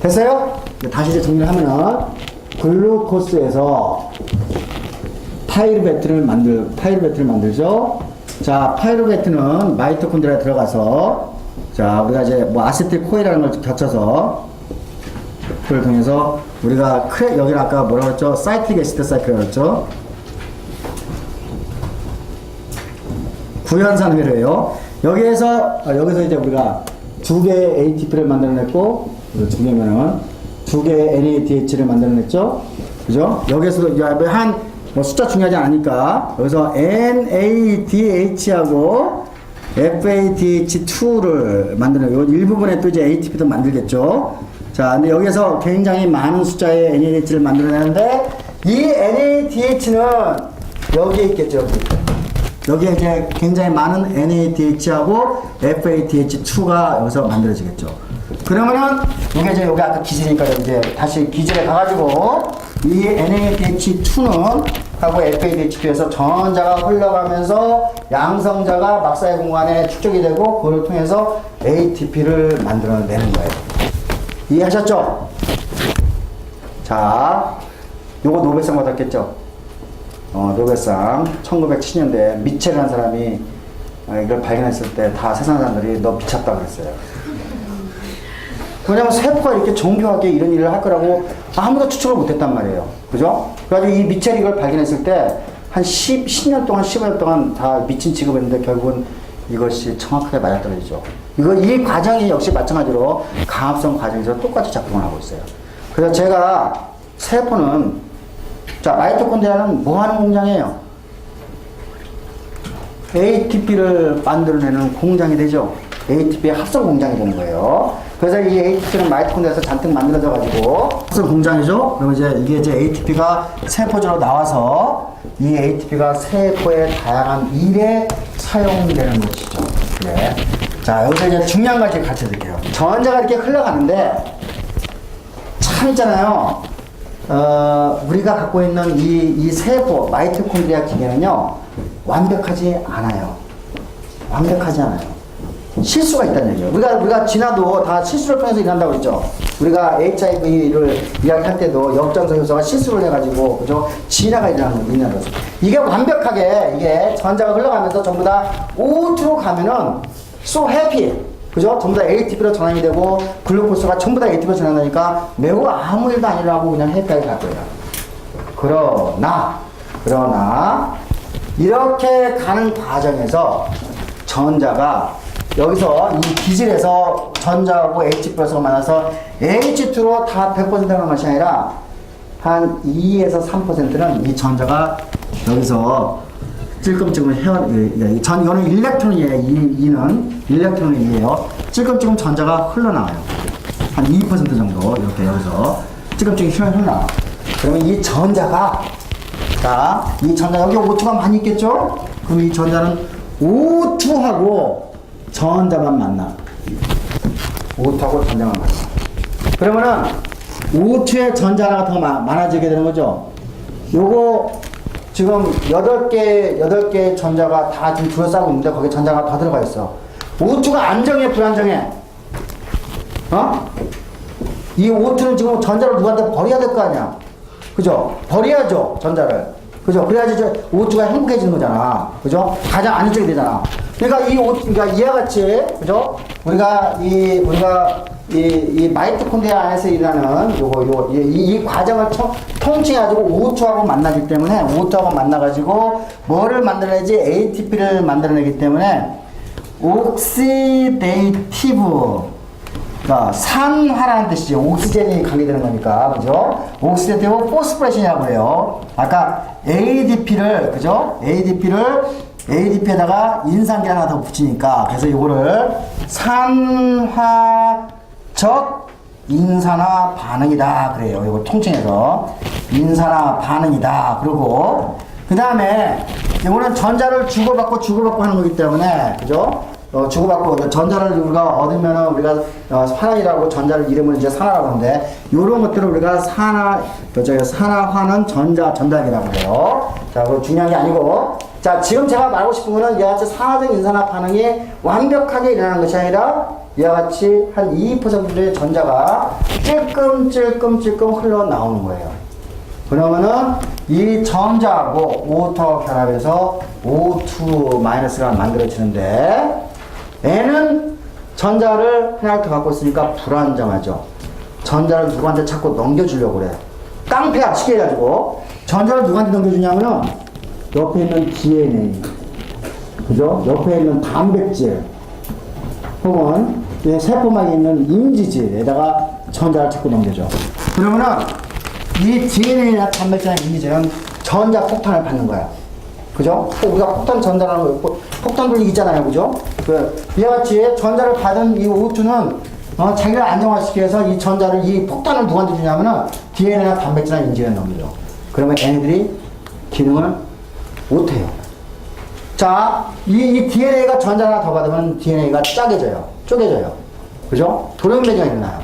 됐어요? 다시 이제 정리를 하면은, 글루코스에서 파이루베트를 만들죠. 자, 파이루베트는 마이토콘드리아에 들어가서, 자, 우리가 이제 뭐 아세틸 코일이라는 걸 겹쳐서, 그걸 통해서 우리가 여기는 아까 뭐라고 했죠? 사이클릭 애시드 사이클이라고 했죠? 구연산 회로예요. 여기서 이제 우리가 두 개의 ATP를 만들어냈고, 두 개면은 두 개의 NADH를 만들어냈죠? 그죠? 여기서도 뭐 숫자 중요하지 않으니까, 여기서 NADH하고 FADH2를 만드는, 일부분에 또 이제 ATP도 만들겠죠? 자, 근데 여기서 굉장히 많은 숫자의 NADH를 만들어내는데, 이 NADH는 여기에 있겠죠, 여기에 이제 굉장히 많은 NADH하고 FADH2가 여기서 만들어지겠죠. 그러면은, 이게 여기 아까 기질이니까 이제 다시 기질에 가가지고, 이 NADH2는 하고 FADH2에서 전자가 흘러가면서 양성자가 막사의 공간에 축적이 되고, 그걸 통해서 ATP를 만들어내는 거예요. 이해하셨죠? 자, 요거 노벨상 받았겠죠? 노벨상 1907년대 미첼이라는 사람이 이걸 발견했을 때 다 세상 사람들이 너 미쳤다 그랬어요. 왜냐면 세포가 이렇게 정교하게 이런 일을 할 거라고 아무도 추측을 못했단 말이에요. 그죠? 그래가지고 이 미첼이 이걸 발견했을 때 한 10년 동안, 15년 동안 다 미친 취급했는데 결국은 이것이 정확하게 맞아떨어지죠. 이 과정이 역시 마찬가지로 강합성 과정에서 똑같이 작동을 하고 있어요. 그래서 제가 세포는, 자, 마이토콘드리아는 뭐 하는 공장이에요? ATP를 만들어내는 공장이 되죠. ATP의 합성 공장이 되는 거예요. 그래서 이 ATP는 마이토콘드리아에서 잔뜩 만들어져가지고 합성 공장이죠. 그러면 이게 ATP가 세포적으로 나와서 이 ATP가 세포의 다양한 일에 사용되는 것이죠. 네. 자, 여기서 이제 중요한 걸 가르쳐 드릴게요. 전자가 이렇게 흘러가는데, 참 있잖아요. 우리가 갖고 있는 이 세포, 마이토콘드리아 기계는요, 완벽하지 않아요. 완벽하지 않아요. 실수가 있다는 얘기예요. 우리가 진화도 다 실수를 통해서 일어난다고 그랬죠. 우리가 HIV를 이야기할 때도 역전성 효소가 실수를 해가지고, 그죠? 진화가 일어나는 거죠. 이게 완벽하게, 이게 전자가 흘러가면서 전부 다 O2로 가면은 so happy. 그죠? 전부 다 ATP로 전환이 되고, 글루코스가 전부 다 ATP로 전환하니까 매우 아무 일도 안 일어나고 그냥 해피하게 갈 거예요. 그러나, 이렇게 가는 과정에서 전자가 여기서 이 기질에서 전자하고 H 플러스가 만나서 H2로 다 100% 가는 것이 아니라 한 2에서 3%는 이 전자가 여기서 찔끔찔끔 이거는 일렉트론이에요. E는 일렉트론이에요. 찔끔찔끔 전자가 흘러나와요. 한 2% 정도 이렇게 여기서 찔끔찔끔 흘러나와요. 그러면 이 전자가, 자, 이 전자 여기 O2가 많이 있겠죠? 그럼 이 전자는 O2하고 전자만 만나. O2하고 전자만 만나. 그러면은 O2의 전자 하나가 더 많아지게 되는 거죠. 요거 지금 8개 전자가 다 지금 둘러싸고 있는데 거기에 전자가 더 들어가 있어. O2가 안정해, 불안정해? 이 O2는 지금 전자를 누구한테 버려야 될 거 아니야. 그죠? 버려야죠, 전자를. 그죠? 그래야지 O2가 행복해지는 거잖아. 그죠? 가장 안정이 되잖아. 그러니까 그러니까 이와 같이, 그죠? 우리가 이 마이토콘드리아 안에서 일어나는 이 과정을 통칭해가지고 O2하고 만나기 때문에, O2하고 만나가지고 뭐를 만들어내지? ATP를 만들어내기 때문에, 옥시데이티브. 그러니까 산화라는 뜻이죠. 옥시젠이 관계되는 거니까, 그죠? 옥시데이티브 포스프레션이라고 해요. 아까 ADP를, 그죠? ADP에다가 인산기 하나 더 붙이니까, 그래서 이거를 산화적 인산화 반응이다 그래요. 이거 통칭해서 인산화 반응이다. 그리고 그 다음에 이거는 전자를 주고받고 하는 거기 때문에, 그죠? 주고받고 전자를 우리가 얻으면은 우리가 산화이라고 전자를 이름을 이제 산화라고 하는데, 요런 것들을 우리가 산화하는 전자기라고 해요. 자, 그거 중요한 게 아니고, 자, 지금 제가 말하고 싶은 거는 이와 같이 산화적 인산화 반응이 완벽하게 일어나는 것이 아니라 이와 같이 한 2%의 전자가 찔끔 흘러나오는 거예요. 그러면은 이 전자하고 O2하고 결합해서 O2-가 만들어지는데, N은 전자를 하나 더 갖고 있으니까 불안정하죠. 전자를 누구한테 자꾸 넘겨주려고 그래요. 깡패야, 쉽게 해가지고. 전자를 누구한테 넘겨주냐면은 옆에 있는 DNA, 그죠? 옆에 있는 단백질, 혹은 세포막에 있는 인지질에다가 전자를 자꾸 넘겨줘. 그러면은 이 DNA나 단백질이나 인지질은 전자 폭탄을 받는 거야. 그죠? 우리가 폭탄 전달하는 거, 폭탄 불리기 있잖아요. 그죠? 이와 같이 전자를 받은 이 O2는 자기를 안정화시키기 위해서 이 전자를, 이 폭탄을 누구한테 주냐면은 DNA나 단백질이나 인지질에 넘기죠. 그러면 얘네들이 기능을 못해요. 자, 이 DNA가 전자 하나 더 받으면 DNA가 쪼개져요. 그죠? 돌연변이가 일어나요.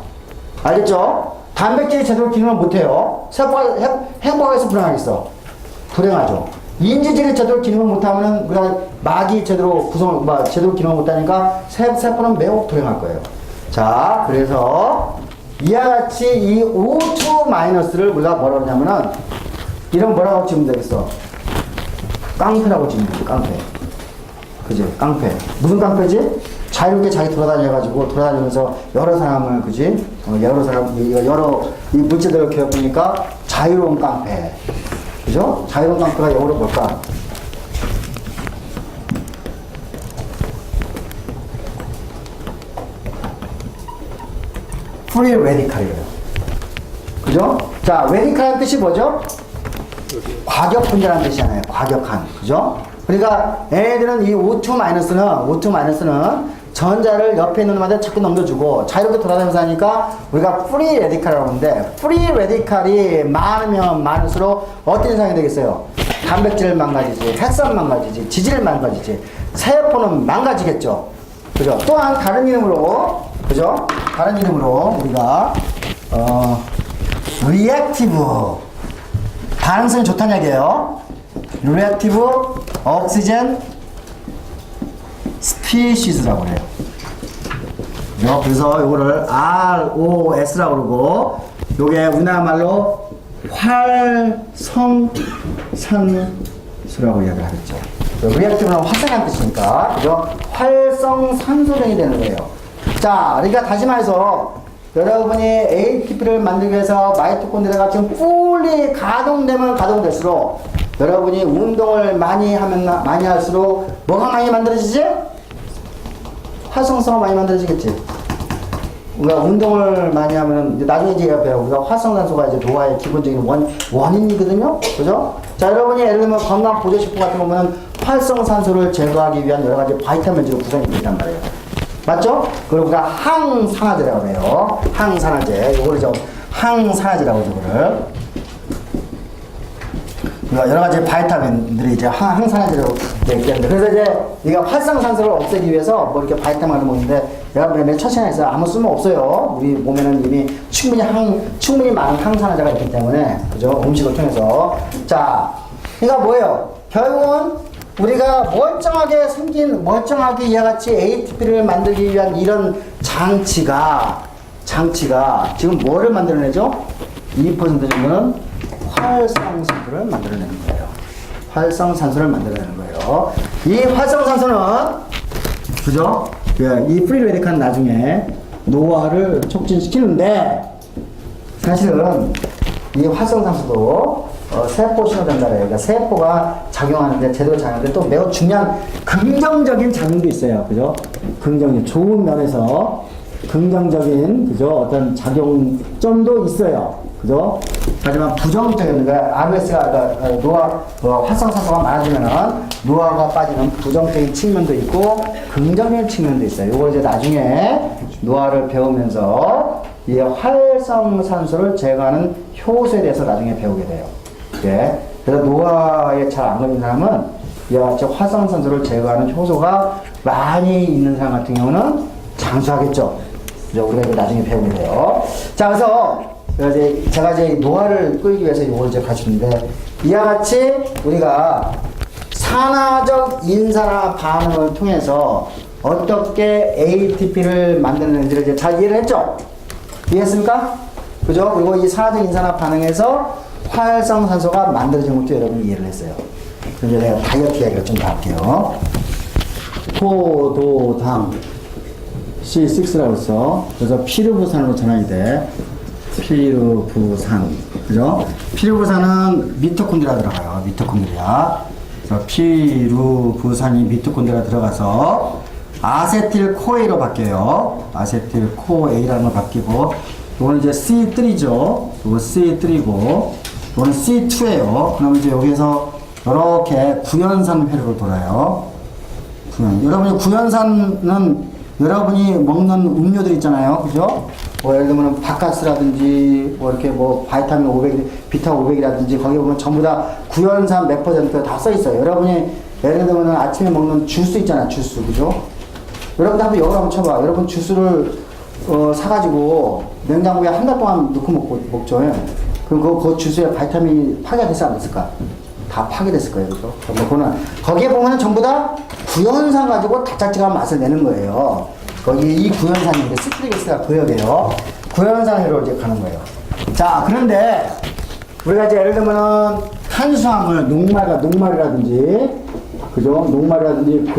알겠죠? 단백질이 제대로 기능을 못해요. 세포가 행복하겠어, 불행하겠어? 불행하죠. 인지질이 제대로 기능을 못하면은 우리가 막이 제대로 기능을 못하니까 세포는 매우 불행할 거예요. 자, 그래서 이와 같이 이 O2-를 우리가 뭐라고 하냐면은, 이런 뭐라고 지으면 되겠어? 깡패라고 지으면 되죠, 깡패. 그지? 깡패. 무슨 깡패지? 자유롭게 자기 돌아다니면서 여러 사람을, 그지? 여러 이 물질들을 괴롭히니까 자유로운 깡패. 그죠? 자유로운 깡패가 영어로 뭘까? 프리 레디칼이에요. 그죠? 자, 레디칼의 뜻이 뭐죠? 과격분자라는 뜻이잖아요. 과격한. 그죠? 그러니까 얘네들은 이 O2-는 전자를 옆에 있는 놈한테 자꾸 넘겨주고 자유롭게 돌아다니면서 하니까 우리가 프리 레디칼이라고 하는데, 프리 레디칼이 많으면 많을수록 어떤 현상이 되겠어요? 단백질을 망가지지, 핵산 망가지지, 지질을 망가지지, 세포는 망가지겠죠. 그죠? 또한 다른 이름으로, 그죠? 다른 이름으로 우리가 리액티브, 반응성이 좋다는 얘기예요. 리액티브 옥시젠 스피시스라고 해요. 그래서 이거를 ROS라고 그러고, 요게 우리나라 말로 활성산소라고 이야기를 하겠죠. 리액티브는 활성한 뜻이니까, 그죠? 활성산소등이 되는 거예요. 자, 그러니까 다시 말해서 여러분이 ATP를 만들기 위해서 마이토콘드리아가 지금 fully 가동되면 가동될수록, 여러분이 운동을 많이 할수록 뭐가 많이 만들어지지? 활성산소가 많이 만들어지겠지. 우리가 운동을 많이 하면 나중에 이제 배워. 우리가 활성산소가 이제 노화의 기본적인 원인이거든요. 그죠? 자, 여러분이 예를 들면 건강 보조식품 같은 거 보면 활성산소를 제거하기 위한 여러 가지 바이타민으로 구성이 되어 있단 말이에요. 맞죠? 그리고 우리가 항산화제라고 해요. 항산화제. 요거를 좀 항산화제라고 하죠, 이거를. 여러 가지 바이타민들이 이제 항산화제라고 얘기하는데, 그래서 이제 이가 활성산소를 없애기 위해서 뭐 이렇게 바이타민을 먹는데, 내가 맨 첫 시간에 아무 쓸모 없어요. 우리 몸에는 이미 충분히 많은 항산화제가 있기 때문에, 그죠? 음식을 통해서. 자, 그러니까 뭐예요? 결국은 우리가 멀쩡하게 이와 같이 ATP를 만들기 위한 이런 장치가 지금 뭐를 만들어내죠? 2% 정도는 활성산소를 만들어내는 거예요. 활성산소를 만들어내는 거예요. 이 활성산소는, 그죠? 이 프리 레디칼은 나중에 노화를 촉진시키는데, 사실은 이 활성산소도 세포 신호전자래요. 그러니까 세포가 작용하는데, 제대로 작용하는데 또 매우 중요한 긍정적인 작용도 있어요. 그죠? 긍정적인, 좋은 면에서 긍정적인, 그죠? 어떤 작용점도 있어요. 그죠? 하지만 부정적인, 그러니까 RS가, 활성산소가 많아지면은 노화가 빠지는 부정적인 측면도 있고, 긍정적인 측면도 있어요. 이걸 이제 나중에 노화를 배우면서 이 활성산소를 제거하는 효소에 대해서 나중에 배우게 돼요. 예. 그래서 노화에 잘 안 걸린 사람은 이와 같이 활성산소를 제거하는 효소가 많이 있는 사람 같은 경우는 장수하겠죠. 그래서 우리가 이거 나중에 배우게 돼요. 자, 그래서 제가 이제 노화를 끌기 위해서 이걸 이제 가르치는데, 이와 같이 우리가 산화적 인산화 반응을 통해서 어떻게 ATP를 만드는지를 이제 잘 이해를 했죠? 이해했습니까? 그죠? 그리고 이 산화적 인산화 반응에서 활성산소가 만들어진 것도 여러분이 이해를 했어요. 그럼 이제 내가 다이어트 이야기를 좀 더 할게요. 포도당 C6라고 했어. 그래서 피루부산으로 전환이 돼. 피루부산. 그죠? 피루부산은 미토콘드리아 들어가요. 미토콘드리아. 그래서 피루부산이 미토콘드리아 들어가서 아세틸코에로 바뀌어요. 아세틸코에라는 걸 바뀌고, 이거는 이제 C3죠. 이거 C3고, 이거는 C2예요. 그럼 이제 여기서 이렇게 구연산 회로로 돌아요. 여러분이 구연산은 여러분이 먹는 음료들 있잖아요. 그죠? 뭐 예를 들면 바카스라든지 뭐 이렇게 뭐 바이타민 500, 비타 500이라든지 거기 보면 전부 다 구연산 몇 퍼센트 다 써 있어요. 여러분이 예를 들면 아침에 먹는 주스 있잖아요. 주스. 그죠? 여러분들 한번 영어로 한번 쳐봐. 여러분 주스를 사가지고 냉장고에 한 달 동안 넣고 먹죠. 그럼 그 주스에 바이타민이 파괴가 됐지 않았을까? 다 파괴됐을 거예요. 그죠? 거기에 보면은 전부 다 구연산 가지고 달짝지근한 맛을 내는 거예요. 거기 이 구연산인데 시트릭스가 구역이에요. 구연산으로 이제 가는 거예요. 자, 그런데 우리가 이제 예를 들면은 탄수화물, 녹말이라든지 그죠? 녹말이라든지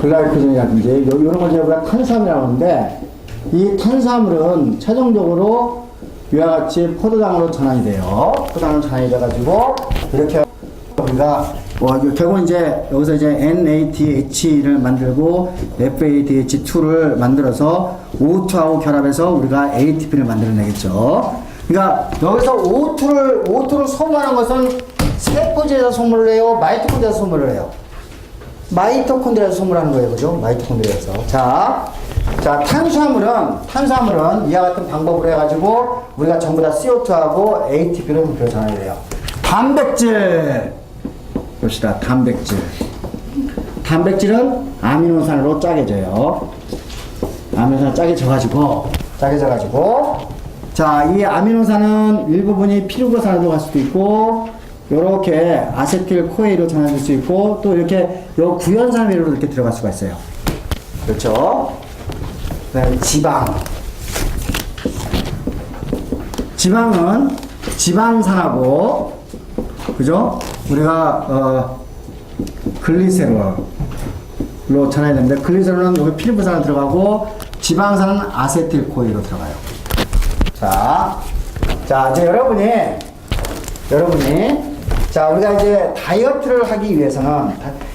글라이코젠이라든지 이런 걸 우리가 탄수화물이라고 하는데, 이 탄수화물은 최종적으로 이와 같이 포도당으로 전환이 돼요. 포도당으로 전환이 돼가지고 이렇게 우리가 결국 이제 여기서 이제 NADH를 만들고 FADH2를 만들어서 O2하고 결합해서 우리가 ATP를 만들어내겠죠. 그러니까 여기서 O2를 소모하는 것은 세포질에서 소모를 해요, 마이토콘드리아에서 소모를 해요? 마이토콘드리아에서 소모하는 거예요, 그죠? 마이토콘드리아에서. 자, 탄수화물은 이와 같은 방법으로 해가지고 우리가 전부 다 CO2하고 ATP로 전환이 돼요. 단백질 봅시다. 단백질은 아미노산으로 짜게져요. 아미노산 짜게져가지고 자, 이 아미노산은 일부분이 피루로산으로 갈 수도 있고, 요렇게 아세틸 코에이로 전환될 수 있고, 또 이렇게 요 구연산위로 이렇게 들어갈 수가 있어요. 그렇죠? 그다음에 지방은 지방산하고, 그죠? 우리가 글리세롤로 전환이 되는데, 글리세롤은 여기 피루산으로 들어가고, 지방산은 아세틸 코에이로 들어가요. 자, 이제 여러분이 자, 우리가 이제 다이어트를 하기 위해서는,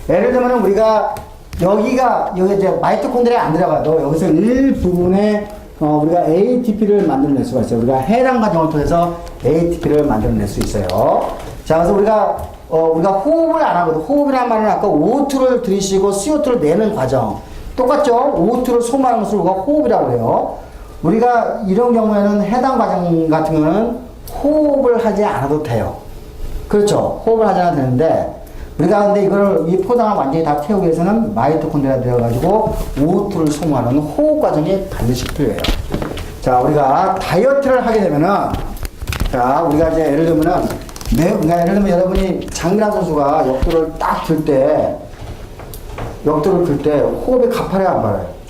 예를 들면 우리가 여기 이제 마이토콘드리아에 안 들어가도 여기서 일부분에 우리가 ATP를 만들어낼 수가 있어요. 우리가 해당 과정을 통해서 ATP를 만들어낼 수 있어요. 자, 그래서 우리가 호흡을 안 하거든. 호흡이란 말은 아까 O2를 들이쉬고 CO2를 내는 과정 똑같죠? O2를 소모하는 것을 우리가 호흡이라고 해요. 우리가 이런 경우에는 해당 과정 같은 경우는 호흡을 하지 않아도 돼요. 그렇죠? 호흡을 하지 않아도 되는데, 우리가 근데 이 포당을 완전히 다 태우기 위해서는 마이토콘드리아 되어가지고 O2를 소모하는 호흡 과정이 반드시 필요해요. 자, 우리가 다이어트를 하게 되면은, 자, 우리가 이제 예를 들면 여러분이 장미란 선수가 역도를 딱 들 때 호흡이 가파려요, 안 가파려요?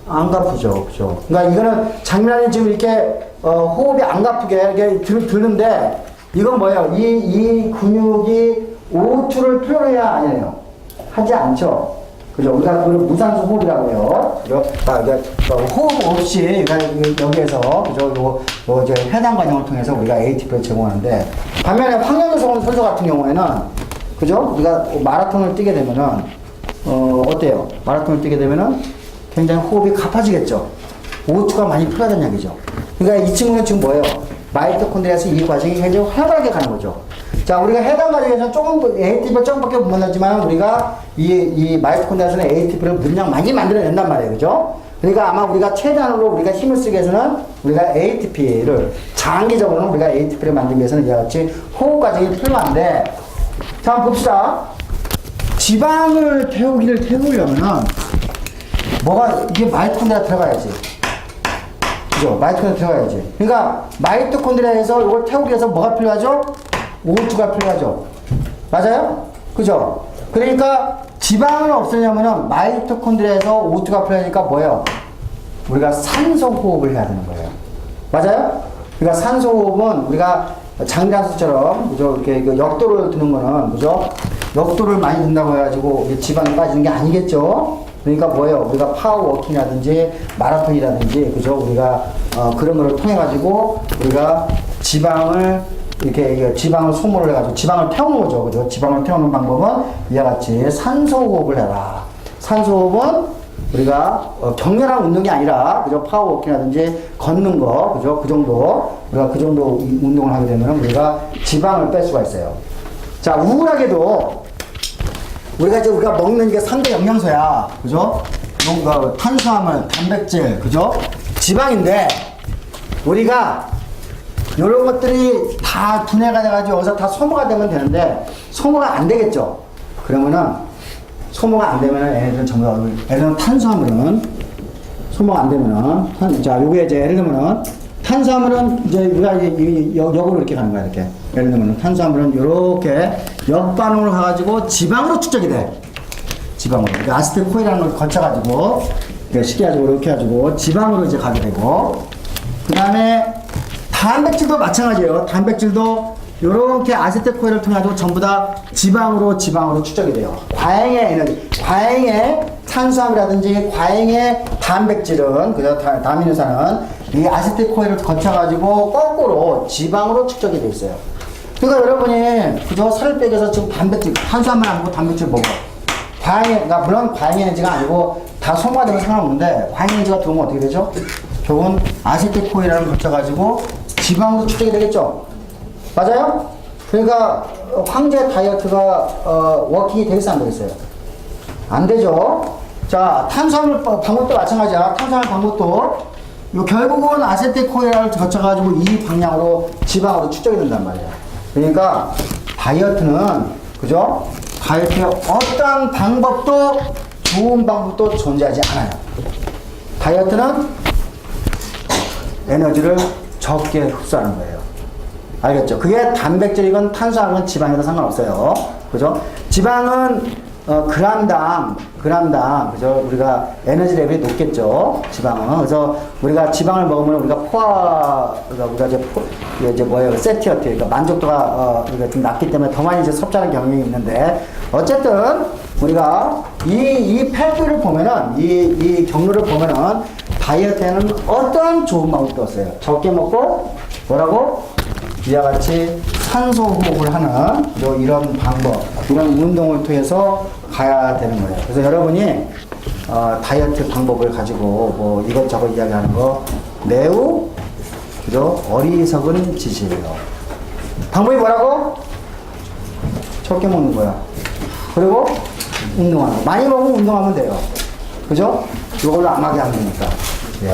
안 가쁘죠, 그죠? 그러니까 이거는 장미란이 지금 이렇게 호흡이 안 가쁘게 이렇게 드는데, 이건 뭐예요? 이 근육이 O2를 필요로 해야 아니에요? 하지 않죠? 그죠? 우리가 그걸 무산소 호흡이라고 해요. 그죠? 호흡 없이, 여기에서, 그죠? 이제 해당 과정을 통해서 우리가 ATP를 제공하는데, 반면에 황영조 선수 같은 경우에는, 그죠? 우리가 마라톤을 뛰게 되면은, 어때요? 마라톤을 뛰게 되면은 굉장히 호흡이 가파지겠죠? O2가 많이 필요하다는 얘기죠. 그러니까 이 친구는 지금 뭐예요? 마이토콘드리아에서 이 과정이 굉장히 활발하게 가는 거죠. 자, 우리가 해당 과정에서는 ATP를 조금밖에 못 만들지만, 우리가 이 마이토콘드리아에서는 ATP를 물량 많이 만들어낸단 말이에요. 그죠? 그러니까 아마 우리가 최대한으로 우리가 힘을 쓰기 위해서는 우리가 ATP를, 장기적으로는 우리가 ATP를 만들기 위해서는 이와 같이 호흡 과정이 필요한데, 자, 한번 봅시다. 지방을 태우려면은, 이게 마이토콘드리아 들어가야지. 그죠? 마이토콘드리아 들어가야지. 그러니까 마이토콘드리아에서 이걸 태우기 위해서 뭐가 필요하죠? O2가 필요하죠. 맞아요? 그죠? 그러니까 지방을 없애려면은 마이토콘드리아에서 O2가 필요하니까 뭐예요? 우리가 산소 호흡을 해야 되는 거예요. 맞아요? 그러니까 산소 호흡은 우리가 장미란수처럼, 그죠? 이렇게 역도를 드는 거는, 그죠? 역도를 많이 든다고 해가지고 지방이 빠지는 게 아니겠죠? 그러니까 뭐예요? 우리가 파워워킹이라든지 마라톤이라든지, 그죠? 우리가 그런 거를 통해 가지고 우리가 지방을 소모를 해가지고 지방을 태우는 거죠, 그죠? 지방을 태우는 방법은 이와 같이 산소호흡을 해라. 산소호흡은 우리가 격렬한 운동이 아니라, 그죠? 파워워킹이라든지 걷는 거, 그죠? 우리가 그 정도 운동을 하게 되면 우리가 지방을 뺄 수가 있어요. 자, 우울하게도 우리가 먹는 게 3대 영양소야. 그죠? 탄수화물, 단백질, 그죠? 지방인데, 우리가 이런 것들이 다 분해가 돼가지고 여기서 다 소모가 되면 되는데, 소모가 안 되겠죠? 그러면은, 소모가 안 되면은 얘네들은 전부 다, 얘네들은 탄수화물은 소모가 안 되면은, 자, 요게 이제 예를 들면은, 탄수화물은 이제 우리가 역으로 이렇게 가는 거야, 이렇게. 예를 들면 탄수화물은 이렇게 역반응을 해가지고 지방으로 축적이 돼. 지방으로. 그러니까 아세틸코일이라는 걸 거쳐가지고, 쉽게 해가지고 이렇게 해가지고 지방으로 이제 가게 되고, 그 다음에 단백질도 마찬가지예요. 단백질도 이렇게 아세틸코인을 통해서 전부 다 지방으로 축적이 돼요. 과행의 에너지, 과행의 탄수화물이라든지 과행의 단백질은, 그죠? 다미노산은 이 아세틸코인을 거쳐가지고 거꾸로 지방으로 축적이 돼 있어요. 그러니까 여러분이, 그죠? 살을 빼기 위해서 지금 단백질, 탄수화물 안 먹고 단백질 먹어. 그러니까 물론 과행 에너지가 아니고 다 소모가 되면 상관없는데, 과행 에너지가 들어오면 어떻게 되죠? 결국은 아세틸코인을 거쳐가지고 지방으로 축적이 되겠죠? 맞아요? 그러니까 황제 다이어트가 워킹이 되겠어요, 안 되겠어요? 안 되죠? 자, 탄수화물 방법도 마찬가지야. 탄수화물 방법도 결국은 아세틸코인을 거쳐가지고 이 방향으로 지방으로 축적이 된단 말이에요. 그러니까 다이어트는, 그죠? 다이어트의 어떠한 방법도, 좋은 방법도 존재하지 않아요. 다이어트는 에너지를 적게 흡수하는 거예요. 알겠죠? 그게 단백질이건 탄수화물이건 지방이건 상관없어요. 그죠? 지방은 그람당, 그죠? 우리가 에너지 레벨이 높겠죠? 지방은. 그래서 우리가 지방을 먹으면 우리가 우리가 이제 뭐예요? 세티어티. 그러니까 만족도가 우리가 좀 낮기 때문에 더 많이 이제 섭취하는 경향이 있는데, 어쨌든 우리가 이 패드를 보면은, 이 경로를 보면은 다이어트에는 어떤 좋은 방법도 없어요. 적게 먹고 뭐라고? 이와 같이 산소 호흡을 하는 이런 방법, 이런 운동을 통해서 가야 되는 거예요. 그래서 여러분이 다이어트 방법을 가지고 뭐 이것저것 이야기하는 거 매우, 그죠? 어리석은 짓이에요. 방법이 뭐라고? 적게 먹는 거야. 그리고 운동하는 거. 많이 먹으면 운동하면 돼요. 그죠? 이걸로 안 하게 하면 되니까. 예.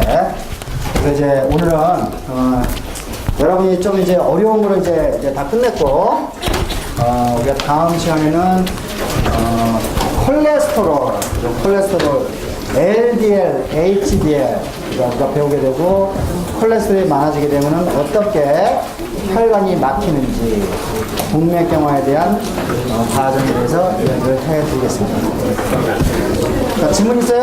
그래서 이제 오늘은 여러분이 좀 이제 어려운 거를 이제 다 끝냈고, 우리가 다음 시간에는, 콜레스테롤, LDL, HDL, 우리가 배우게 되고, 콜레스테롤이 많아지게 되면은 어떻게 혈관이 막히는지, 동맥경화에 대한 과정에 대해서 이야기를 해드리겠습니다. 자, 질문 있어요?